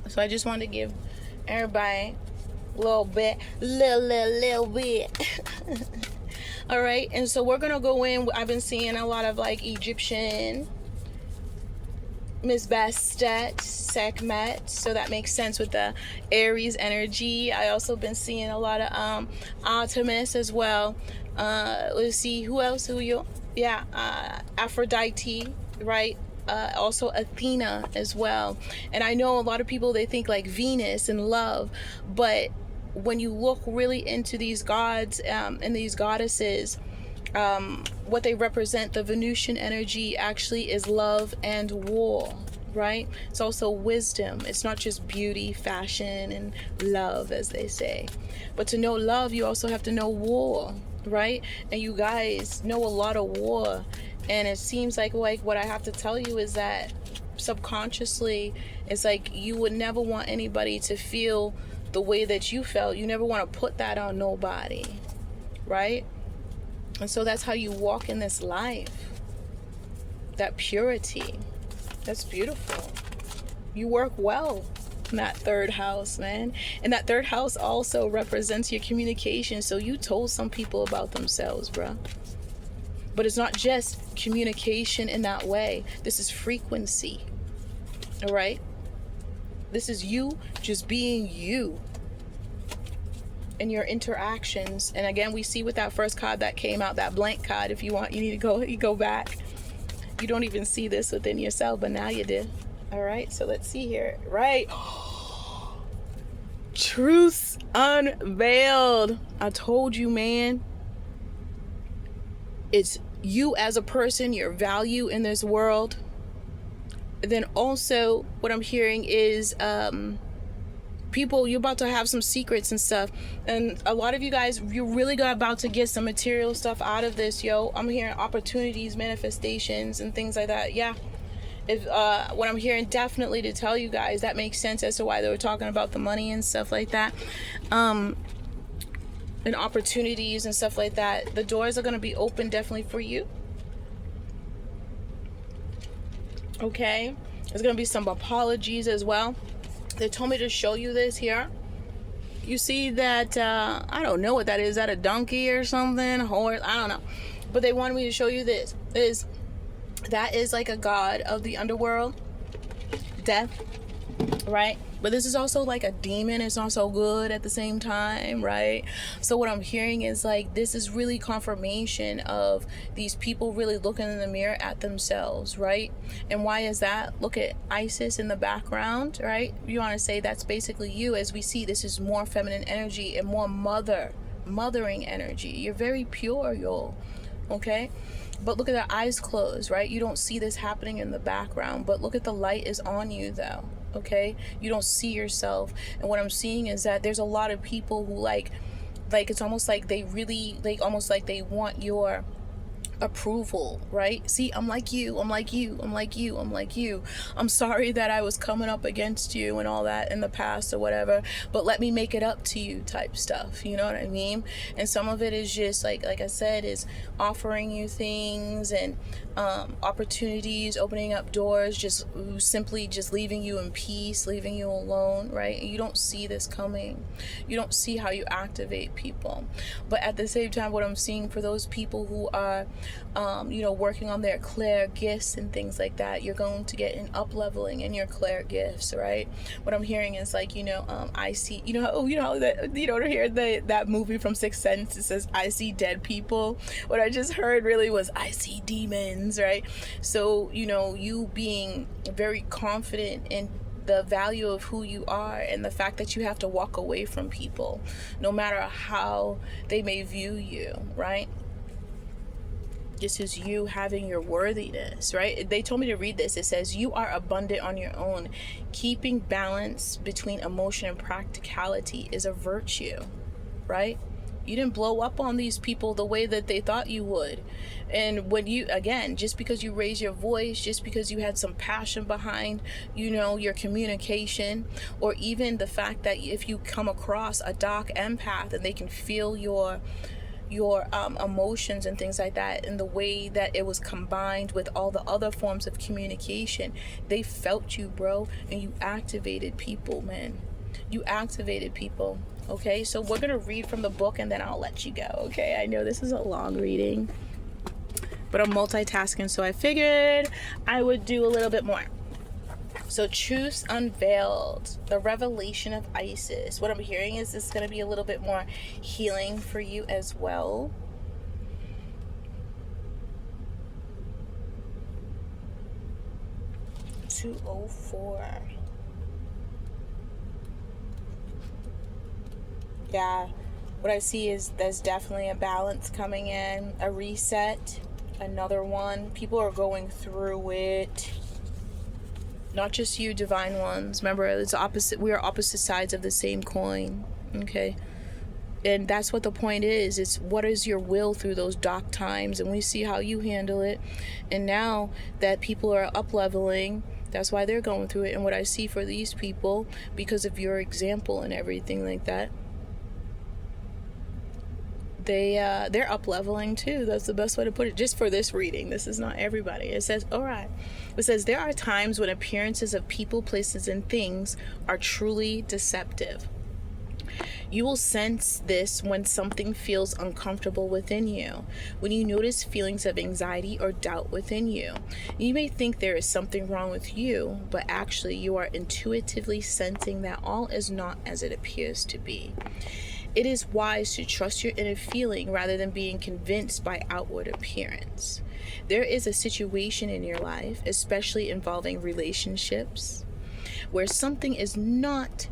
So I just wanted to give everybody a little bit. All right. And so we're going to go in. I've been seeing a lot of like Egyptian, Miss Bastet, Sekhmet, so that makes sense with the Aries energy. I also been seeing a lot of Artemis as well. Let's see, who else? Aphrodite, right? Also Athena as well. And I know a lot of people, they think like Venus and love, but when you look really into these gods and these goddesses, what they represent, the Venusian energy actually is love and war, right? It's also wisdom. It's not just beauty, fashion, and love, as they say. But to know love, you also have to know war, right? And you guys know a lot of war. And it seems like what I have to tell you is that subconsciously, it's like you would never want anybody to feel the way that you felt. You never want to put that on nobody, right? And so that's how you walk in this life. That purity. That's beautiful. You work well in that third house, man. And that third house also represents your communication. So you told some people about themselves, bro. But it's not just communication in that way. This is frequency. All right? This is you just being you. In your interactions. And again, we see with that first card that came out, that blank card, if you want, you need to go back. You don't even see this within yourself, but now you do. All right, so let's see here. Right. Truths unveiled. I told you, man. It's you as a person, your value in this world. Then also what I'm hearing is people, you're about to have some secrets and stuff, and a lot of you guys, you're really about to get some material stuff out of this. I'm hearing opportunities, manifestations, and things like that. If what I'm hearing, definitely to tell you guys, that makes sense as to why they were talking about the money and stuff like that, and opportunities and stuff like that. The doors are going to be open definitely for you. Okay, there's going to be some apologies as well. They told me to show you this here. You see that, I don't know what that is. Is that a donkey or something? Horse? I don't know. But they wanted me to show you this. That is like a god of the underworld. Death. Right? But this is also like a demon. It's not so good at the same time, right? So what I'm hearing is like, this is really confirmation of these people really looking in the mirror at themselves, right? And why is that? Look at Isis in the background, right? You want to say that's basically you. As we see, this is more feminine energy and more mothering energy. You're very pure, y'all. Okay? But look at their eyes closed, right? You don't see this happening in the background, but look at the light is on you though. Okay, you don't see yourself. And what I'm seeing is that there's a lot of people who like it's almost like they really almost like they want your approval, right? See, I'm like you. I'm sorry that I was coming up against you and all that in the past or whatever, but let me make it up to you type stuff, you know what I mean? And some of it is just like I said, is offering you things and opportunities, opening up doors, just simply just leaving you in peace, leaving you alone, right? You don't see this coming. You don't see how you activate people. But at the same time, what I'm seeing for those people who are working on their clair gifts and things like that, you're going to get an up leveling in your clair gifts, right? What I'm hearing is like, I see, to hear that movie from Sixth Sense, it says, I see dead people. What I just heard really was, I see demons, right? So, you being very confident in the value of who you are and the fact that you have to walk away from people, no matter how they may view you, right? This is you having your worthiness, right? They told me to read this. It says, you are abundant on your own. Keeping balance between emotion and practicality is a virtue, right? You didn't blow up on these people the way that they thought you would. And when you, again, just because you raise your voice, just because you had some passion behind, your communication, or even the fact that if you come across a dark empath and they can feel your emotions and things like that, and the way that it was combined with all the other forms of communication, they felt you, bro, and you activated people, man. You activated people. Okay, so we're gonna read from the book and then I'll let you go. Okay, I know this is a long reading, but I'm multitasking, so I figured I would do a little bit more. So, Truths Unveiled, the revelation of Isis. What I'm hearing is this going to be a little bit more healing for you as well. $204. Yeah, what I see is there's definitely a balance coming in, a reset, another one. People are going through it. Not just you, divine ones. Remember, it's opposite. We are opposite sides of the same coin. Okay, and that's what the point is. It's what is your will through those dark times, and we see how you handle it. And now that people are up leveling, that's why they're going through it. And what I see for these people, because of your example and everything like that, they're up leveling too. That's the best way to put it. Just for this reading, this is not everybody. It says, all right. It says, there are times when appearances of people, places, and things are truly deceptive. You will sense this when something feels uncomfortable within you, when you notice feelings of anxiety or doubt within you. You may think there is something wrong with you, but actually you are intuitively sensing that all is not as it appears to be. It is wise to trust your inner feeling rather than being convinced by outward appearance. There is a situation in your life, especially involving relationships, where something is not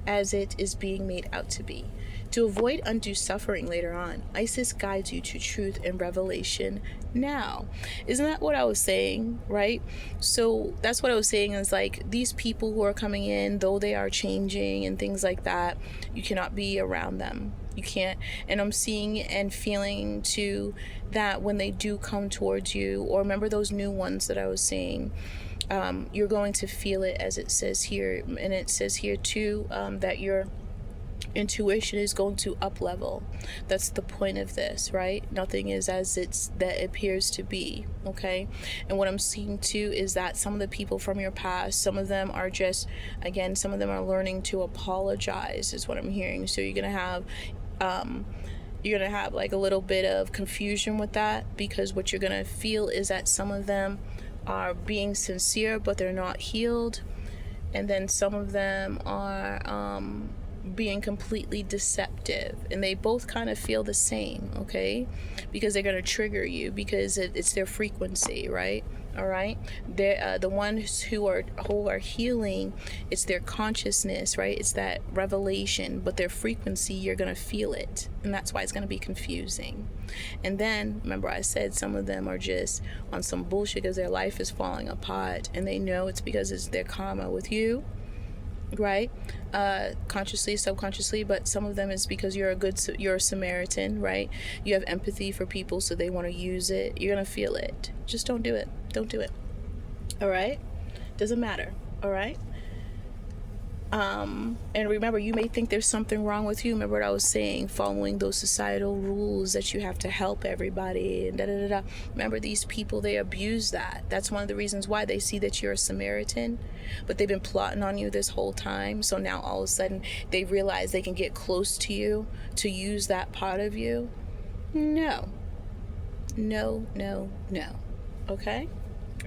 as it is being made out to be. To avoid undue suffering later on, Isis guides you to truth and revelation now. Isn't that what I was saying, right? So that's what I was saying is like these people who are coming in, though they are changing and things like that, you cannot be around them. You can't. And I'm seeing and feeling too that when they do come towards you, or remember those new ones that I was saying, you're going to feel it, as it says here. And it says here too that your intuition is going to up level. That's the point of this, right? Nothing is as that appears to be. Okay. And what I'm seeing too is that some of the people from your past, some of them are just, again, some of them are learning to apologize, is what I'm hearing. So you're gonna have like a little bit of confusion with that, because what you're gonna feel is that some of them are being sincere but they're not healed, and then some of them are being completely deceptive, and they both kind of feel the same, okay? Because they're going to trigger you, because it's their frequency, right? All right, they're the ones who are healing. It's their consciousness, right? It's that revelation, but their frequency, you're gonna feel it, and that's why it's gonna be confusing. And then remember, I said some of them are just on some bullshit because their life is falling apart, and they know it's because it's their karma with you, right? Consciously, subconsciously, but some of them is because you're a Samaritan, right? You have empathy for people, so they want to use it. You're gonna feel it. Just don't do it. Don't do it. All right? Doesn't matter. All right? And remember, you may think there's something wrong with you. Remember what I was saying, following those societal rules that you have to help everybody and da-da-da-da. Remember, these people, they abuse that. That's one of the reasons why they see that you're a Samaritan, but they've been plotting on you this whole time. So now all of a sudden they realize they can get close to you to use that part of you. No. No, no, no. Okay?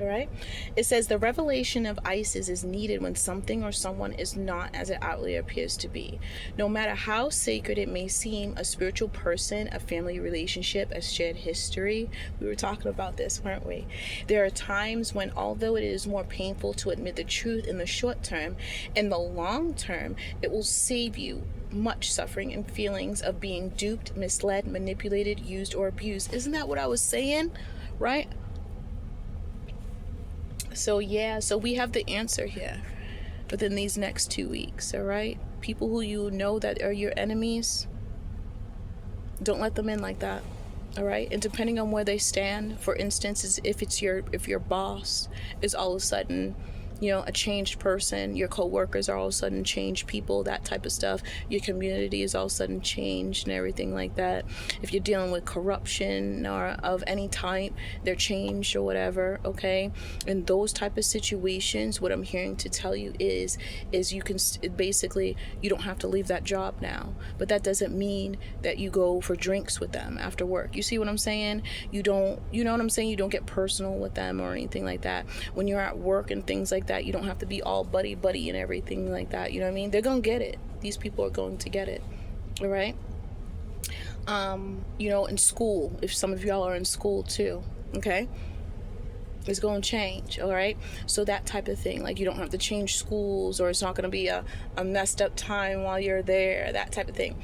All right. It says the revelation of Isis is needed when something or someone is not as it outwardly appears to be. No matter how sacred it may seem, a spiritual person, a family relationship, a shared history. We were talking about this, weren't we? There are times when, although it is more painful to admit the truth in the short term, in the long term, it will save you much suffering and feelings of being duped, misled, manipulated, used, or abused. Isn't that what I was saying? Right? So yeah, so we have the answer here within these next 2 weeks, all right? People who you know that are your enemies, Don't let them in like that. All right. And depending on where they stand, for instance, is if your boss is all of a sudden, a changed person, your coworkers are all of a sudden changed people, that type of stuff. Your community is all of a sudden changed and everything like that. If you're dealing with corruption or of any type, they're changed or whatever, okay? In those type of situations, what I'm hearing to tell you is you can basically, you don't have to leave that job now. But that doesn't mean that you go for drinks with them after work. You see what I'm saying? You know what I'm saying? You don't get personal with them or anything like that. When you're at work and things like that, you don't have to be all buddy and everything like that. You know what I mean? They're gonna get it. These people are going to get it. All right. In school, if some of y'all are in school too, okay, it's going to change. All right. So that type of thing, like you don't have to change schools, or it's not going to be a messed up time while you're there, that type of thing.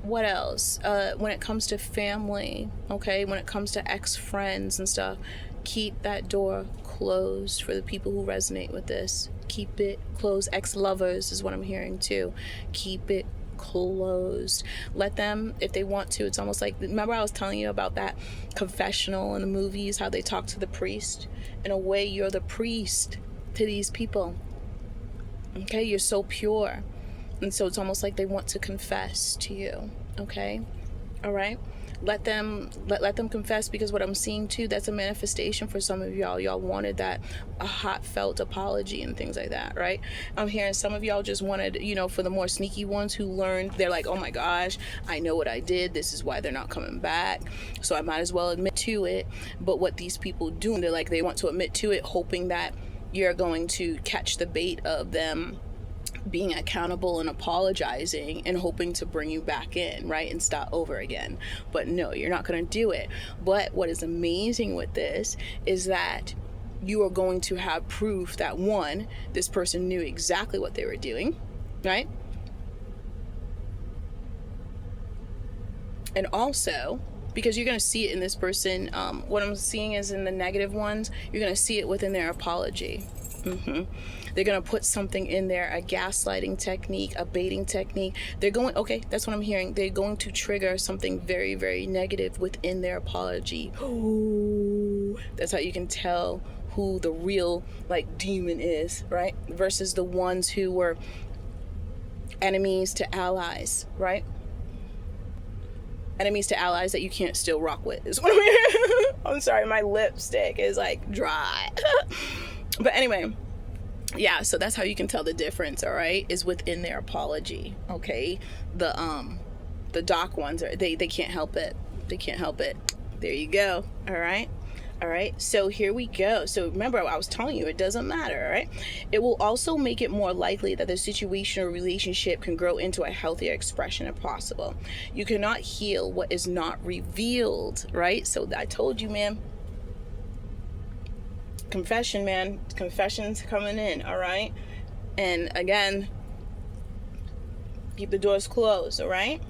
What else? When it comes to family, okay, when it comes to ex-friends and stuff, keep that door closed for the people who resonate with this. Keep it closed. Ex-lovers is what I'm hearing too. Keep it closed. Let them, if they want to, it's almost like, remember I was telling you about that confessional in the movies, how they talk to the priest? In a way, you're the priest to these people. Okay, you're so pure. And so it's almost like they want to confess to you. Okay? All right? Let them confess, because what I'm seeing too, that's a manifestation for some of y'all. Y'all wanted that, a heartfelt apology and things like that, right? I'm hearing some of y'all just wanted, for the more sneaky ones who learned, they're like, oh my gosh, I know what I did. This is why they're not coming back. So I might as well admit to it. But what these people do, they're like, they want to admit to it, hoping that you're going to catch the bait of them being accountable and apologizing and hoping to bring you back in, right, and start over again. But no, you're not going to do it. But what is amazing with this is that you are going to have proof that, one, this person knew exactly what they were doing, right? And also, because you're going to see it in this person, what I'm seeing is in the negative ones, you're going to see it within their apology. They're going to put something in there, a gaslighting technique, a baiting technique. That's what I'm hearing. They're going to trigger something very, very negative within their apology. Ooh, that's how you can tell who the real, demon is, right? Versus the ones who were enemies to allies, right? Enemies to allies that you can't still rock with is what I'm hearing. I'm sorry, my lipstick is dry. But anyway, yeah, so that's how you can tell the difference, all right, is within their apology, okay? The dark ones, they can't help it. They can't help it. There you go, all right? All right, so here we go. So remember, I was telling you, it doesn't matter, all right? It will also make it more likely that the situation or relationship can grow into a healthier expression if possible. You cannot heal what is not revealed, right? So I told you, man. Confession, man. Confession's coming in, all right? And again, keep the doors closed, all right?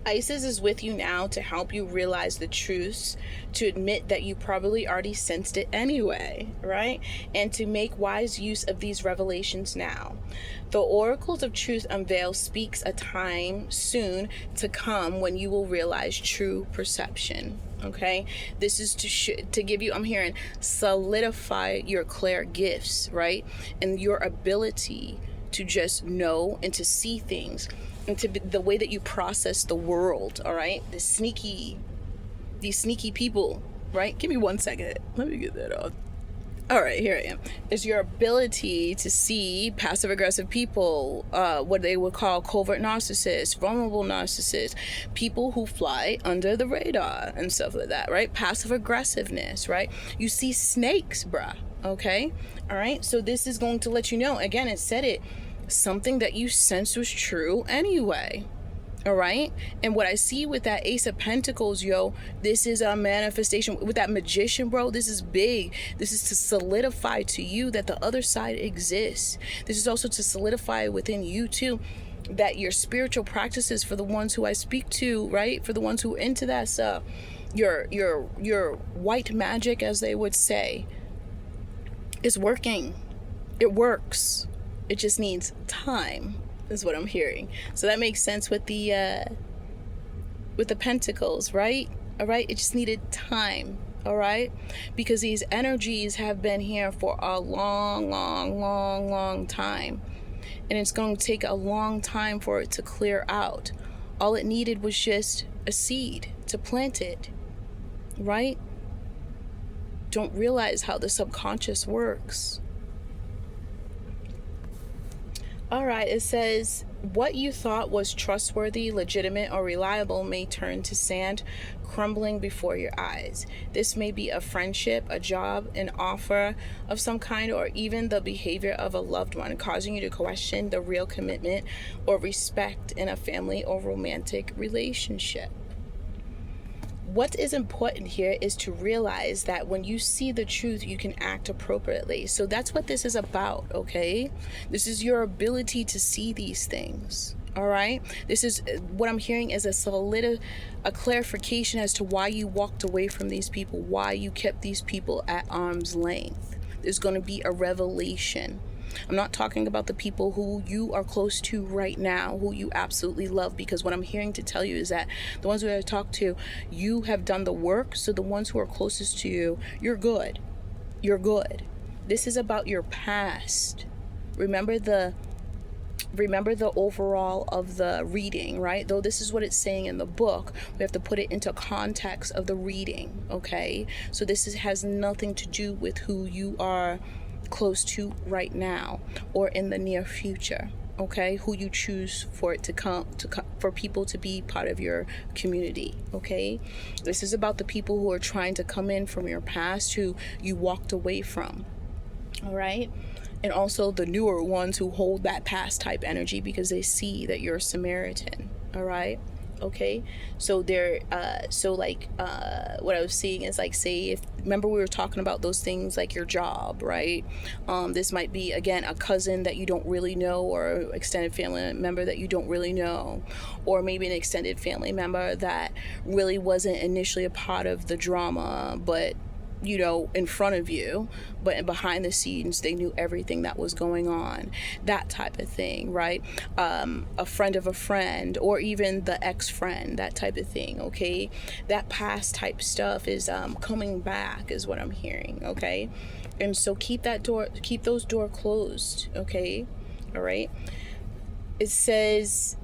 Isis is with you now to help you realize the truths, to admit that you probably already sensed it anyway, right? And to make wise use of these revelations now. The oracles of truth unveil speaks a time soon to come when you will realize true perception. Okay, this is to give you, I'm hearing, solidify your clear gifts, right? And your ability to just know and to see things, and to the way that you process the world, all right? These sneaky people, right? Give me 1 second. Let me get that off. All right, here I am. Is your ability to see passive-aggressive people, what they would call covert narcissists, vulnerable narcissists, people who fly under the radar and stuff like that, right? Passive-aggressiveness, right? You see snakes, bruh, okay? All right, so this is going to let you know, again, it said it, something that you sense was true anyway. All right. And what I see with that Ace of Pentacles, this is a manifestation. With that Magician, bro, this is big. This is to solidify to you that the other side exists. This is also to solidify within you too that your spiritual practices, for the ones who I speak to, right, for the ones who are into that stuff, your white magic, as they would say, is working. It works. It just needs time, is what I'm hearing. So that makes sense with the with the pentacles, right? All right, it just needed time. All right, because these energies have been here for a long time, and it's going to take a long time for it to clear out. All it needed was just a seed to plant it, right? Don't realize how the subconscious works. All right, it says, what you thought was trustworthy, legitimate, or reliable may turn to sand, crumbling before your eyes. This may be a friendship, a job, an offer of some kind, or even the behavior of a loved one, causing you to question the real commitment or respect in a family or romantic relationship. What is important here is to realize that when you see the truth, you can act appropriately. So that's what this is about, okay? This is your ability to see these things, all right? This is what I'm hearing is a clarification as to why you walked away from these people, why you kept these people at arm's length. There's going to be a revelation. I'm not talking about the people who you are close to right now, who you absolutely love, because what I'm hearing to tell you is that the ones who I talk to, you have done the work. So the ones who are closest to you, you're good. You're good. This is about your past. Remember the overall of the reading, right? Though this is what it's saying in the book, we have to put it into context of the reading, okay? So this has nothing to do with who you are close to right now or in the near future, okay? Who you choose for it to come for people to be part of your community, okay? This is about the people who are trying to come in from your past, who you walked away from, all right? And also the newer ones who hold that past type energy because they see that you're a Samaritan, all right? Okay, so they're what I was seeing is like, say, if remember we were talking about those things like your job, right? This might be again a cousin that you don't really know, or extended family member that you don't really know, or maybe an extended family member that really wasn't initially a part of the drama, but you know, in front of you, but behind the scenes they knew everything that was going on, that type of thing, right? A friend of a friend, or even the ex-friend, that type of thing, okay? That past type stuff is coming back is what I'm hearing, okay? And so keep those doors closed, okay? All right, it says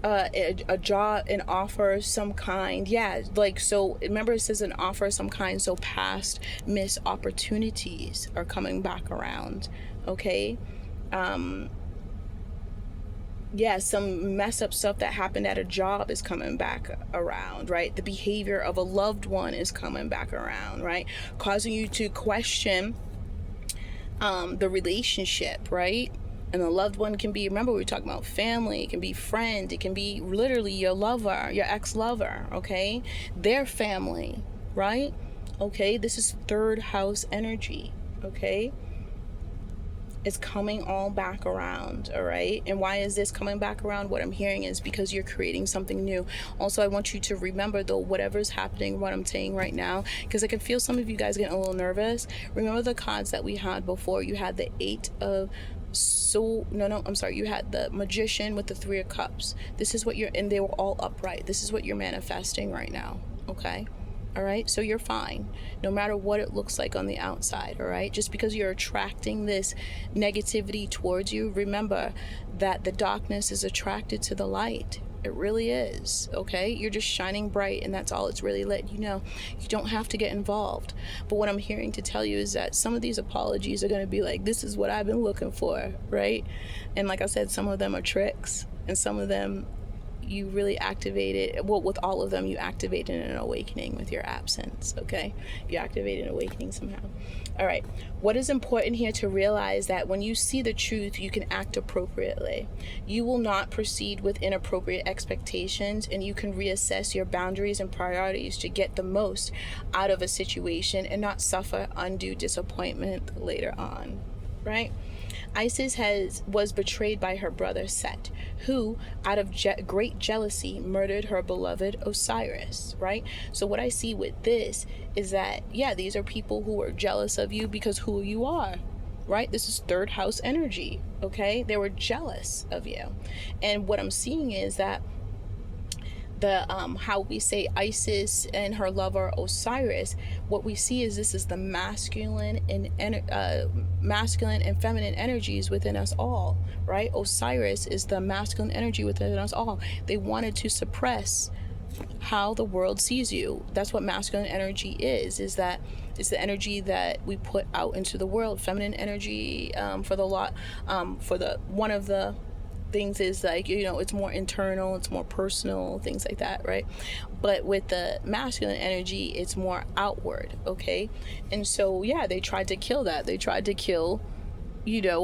a job, an offer of some kind. Yeah, like, so remember it says an offer of some kind, so past missed opportunities are coming back around, okay? Yeah, some mess up stuff that happened at a job is coming back around, right? The behavior of a loved one is coming back around, right? Causing you to question the relationship, right? And the loved one can be, remember we were talking about family, it can be friend, it can be literally your lover, your ex-lover, okay? Their family, right? Okay, this is third house energy, okay? It's coming all back around, all right? And why is this coming back around? What I'm hearing is because you're creating something new. Also, I want you to remember, though, whatever's happening, what I'm saying right now, because I can feel some of you guys getting a little nervous. Remember the cards that we had before. You had the you had the Magician with the Three of Cups. This is what and they were all upright. This is what you're manifesting right now, okay? All right, so you're fine no matter what it looks like on the outside, all right? Just because you're attracting this negativity towards you, remember that the darkness is attracted to the light. It really is, okay? You're just shining bright, and that's all it's really letting you know. You don't have to get involved. But what I'm hearing to tell you is that some of these apologies are going to be like, this is what I've been looking for, right? And like I said, some of them are tricks, and some of them you really activated, well, with all of them, you activated an awakening with your absence, okay? You activated an awakening somehow. All right, what is important here to realize that when you see the truth, you can act appropriately. You will not proceed with inappropriate expectations, and you can reassess your boundaries and priorities to get the most out of a situation and not suffer undue disappointment later on, right? Isis was betrayed by her brother Set, who, out of great jealousy, murdered her beloved Osiris, right? So what I see with this is that, yeah, these are people who are jealous of you because who you are, right? This is third house energy, okay? They were jealous of you. And what I'm seeing is that the how we say Isis and her lover Osiris, what we see is this is the masculine and feminine energies within us all, right? Osiris is the masculine energy within us all. They wanted to suppress how the world sees you. That's what masculine energy is that it's the energy that we put out into the world. Feminine energy, for the one of the things is like, it's more internal, it's more personal, things like that, right? But with the masculine energy, it's more outward, okay? And so yeah, they tried to kill that. They tried to kill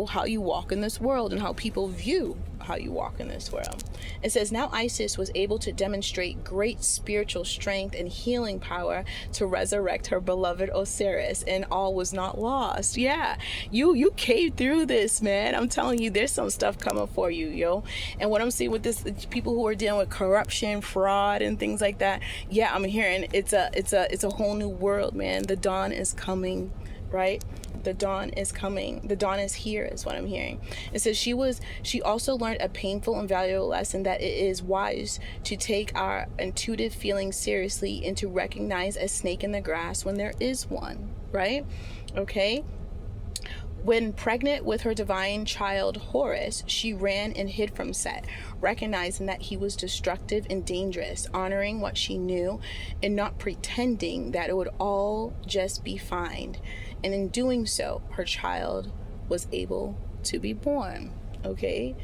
how you walk in this world and how people view how you walk in this world. It says, now Isis was able to demonstrate great spiritual strength and healing power to resurrect her beloved Osiris, and all was not lost. Yeah, you came through this, man. I'm telling you, there's some stuff coming for you, yo. And what I'm seeing with this, people who are dealing with corruption, fraud, and things like that, yeah, I'm hearing it's a whole new world, man. The dawn is coming, right? The dawn is coming. The dawn is here is what I'm hearing. It says she also learned a painful and valuable lesson, that it is wise to take our intuitive feelings seriously and to recognize a snake in the grass when there is one, right? Okay. When pregnant with her divine child Horus, she ran and hid from Set, recognizing that he was destructive and dangerous, honoring what she knew and not pretending that it would all just be fine. And in doing so, her child was able to be born. Okay?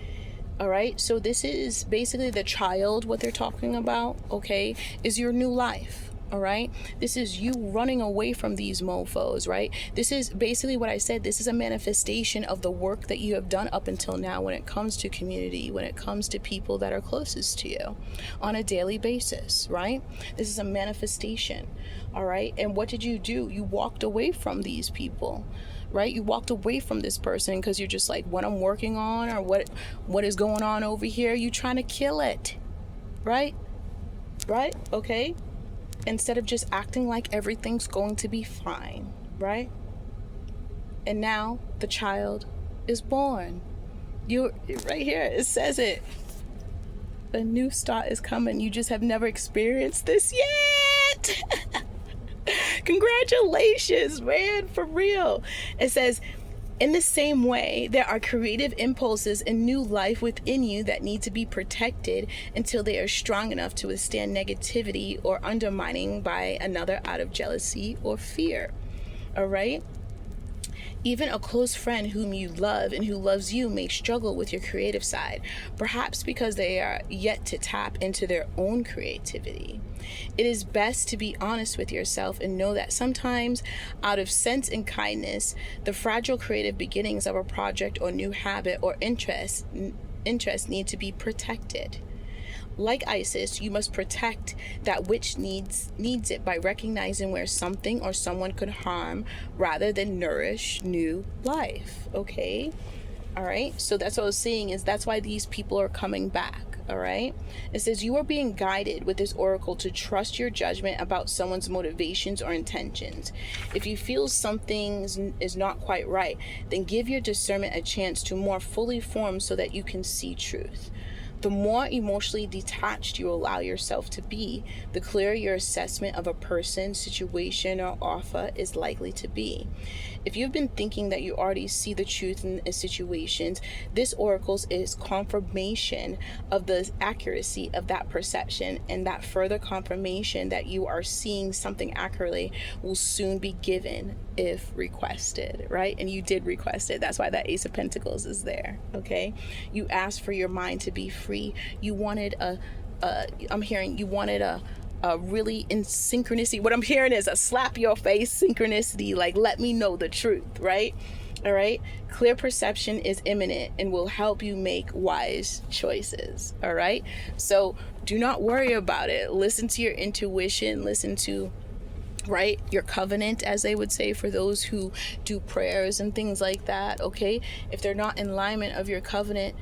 All right? So this is basically the child, what they're talking about, okay, is your new life. All right, this is you running away from these mofos, right? This is basically what I said. This is a manifestation of the work that you have done up until now when it comes to community, when it comes to people that are closest to you on a daily basis, right? This is a manifestation, all right? And what did you do? You walked away from these people, right? You walked away from this person because you're just like, what I'm working on or what is going on over here, you trying to kill it, right? Right? Okay. Instead of just acting like everything's going to be fine, right? And now the child is born. You right here, it says it. The new start is coming. You just have never experienced this yet. Congratulations, man, for real. It says, in the same way, there are creative impulses and new life within you that need to be protected until they are strong enough to withstand negativity or undermining by another out of jealousy or fear. All right? Even a close friend whom you love and who loves you may struggle with your creative side, perhaps because they are yet to tap into their own creativity. It is best to be honest with yourself and know that sometimes, out of sense and kindness, the fragile creative beginnings of a project or new habit or interest need to be protected. Like Isis, you must protect that which needs it by recognizing where something or someone could harm rather than nourish new life. Okay? All right? So that's what I was saying, is that's why these people are coming back. All right? It says you are being guided with this oracle to trust your judgment about someone's motivations or intentions. If you feel something is not quite right, then give your discernment a chance to more fully form so that you can see truth. The more emotionally detached you allow yourself to be, the clearer your assessment of a person, situation, or offer is likely to be. If you've been thinking that you already see the truth in situations, this oracle is confirmation of the accuracy of that perception, and that further confirmation that you are seeing something accurately will soon be given if requested, right? And you did request it. That's why that Ace of Pentacles is there, okay? You asked for your mind to be free. You wanted you wanted a really in synchronicity. What I'm hearing is a slap your face synchronicity, like let me know the truth, right? All right. Clear perception is imminent and will help you make wise choices. All right. So do not worry about it. Listen to your intuition. Listen to, right, your covenant, as they would say for those who do prayers and things like that. Okay. If they're not in alignment of your covenant,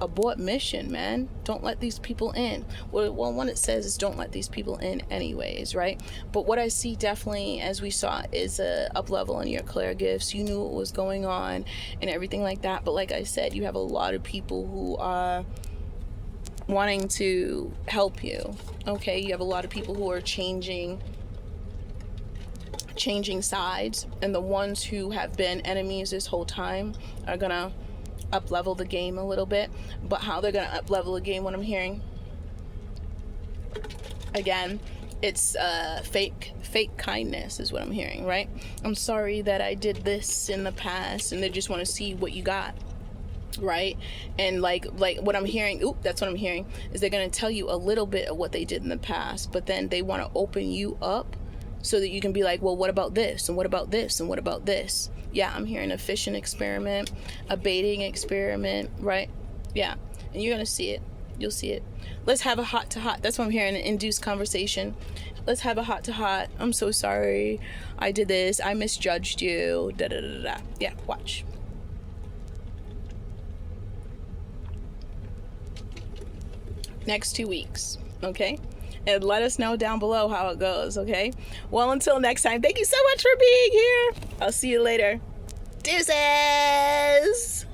abort mission, man. Don't let these people in. Well, what it says is don't let these people in anyways, right? But what I see definitely, as we saw, is a up level in your clear gifts. You knew what was going on and everything like that. But like I said, you have a lot of people who are wanting to help you. Okay, you have a lot of people who are changing sides, and the ones who have been enemies this whole time are gonna up level the game a little bit. But how they're gonna up level the game, what I'm hearing again, it's fake kindness is what I'm hearing, right? I'm sorry that I did this in the past, and they just want to see what you got, right? And like what I'm hearing, that's what I'm hearing, is they're going to tell you a little bit of what they did in the past, but then they want to open you up so that you can be like, well, what about this, and what about this, and what about this? Yeah, I'm hearing a fishing experiment, a baiting experiment, right? Yeah, and you're going to see it. You'll see it. Let's have a hot to hot. That's what I'm hearing, an induced conversation. Let's have a hot to hot. I'm so sorry. I did this. I misjudged you. Da da da da. Yeah, watch. Next 2 weeks, okay? And let us know down below how it goes, okay? Well, until next time, thank you so much for being here. I'll see you later. Deuces!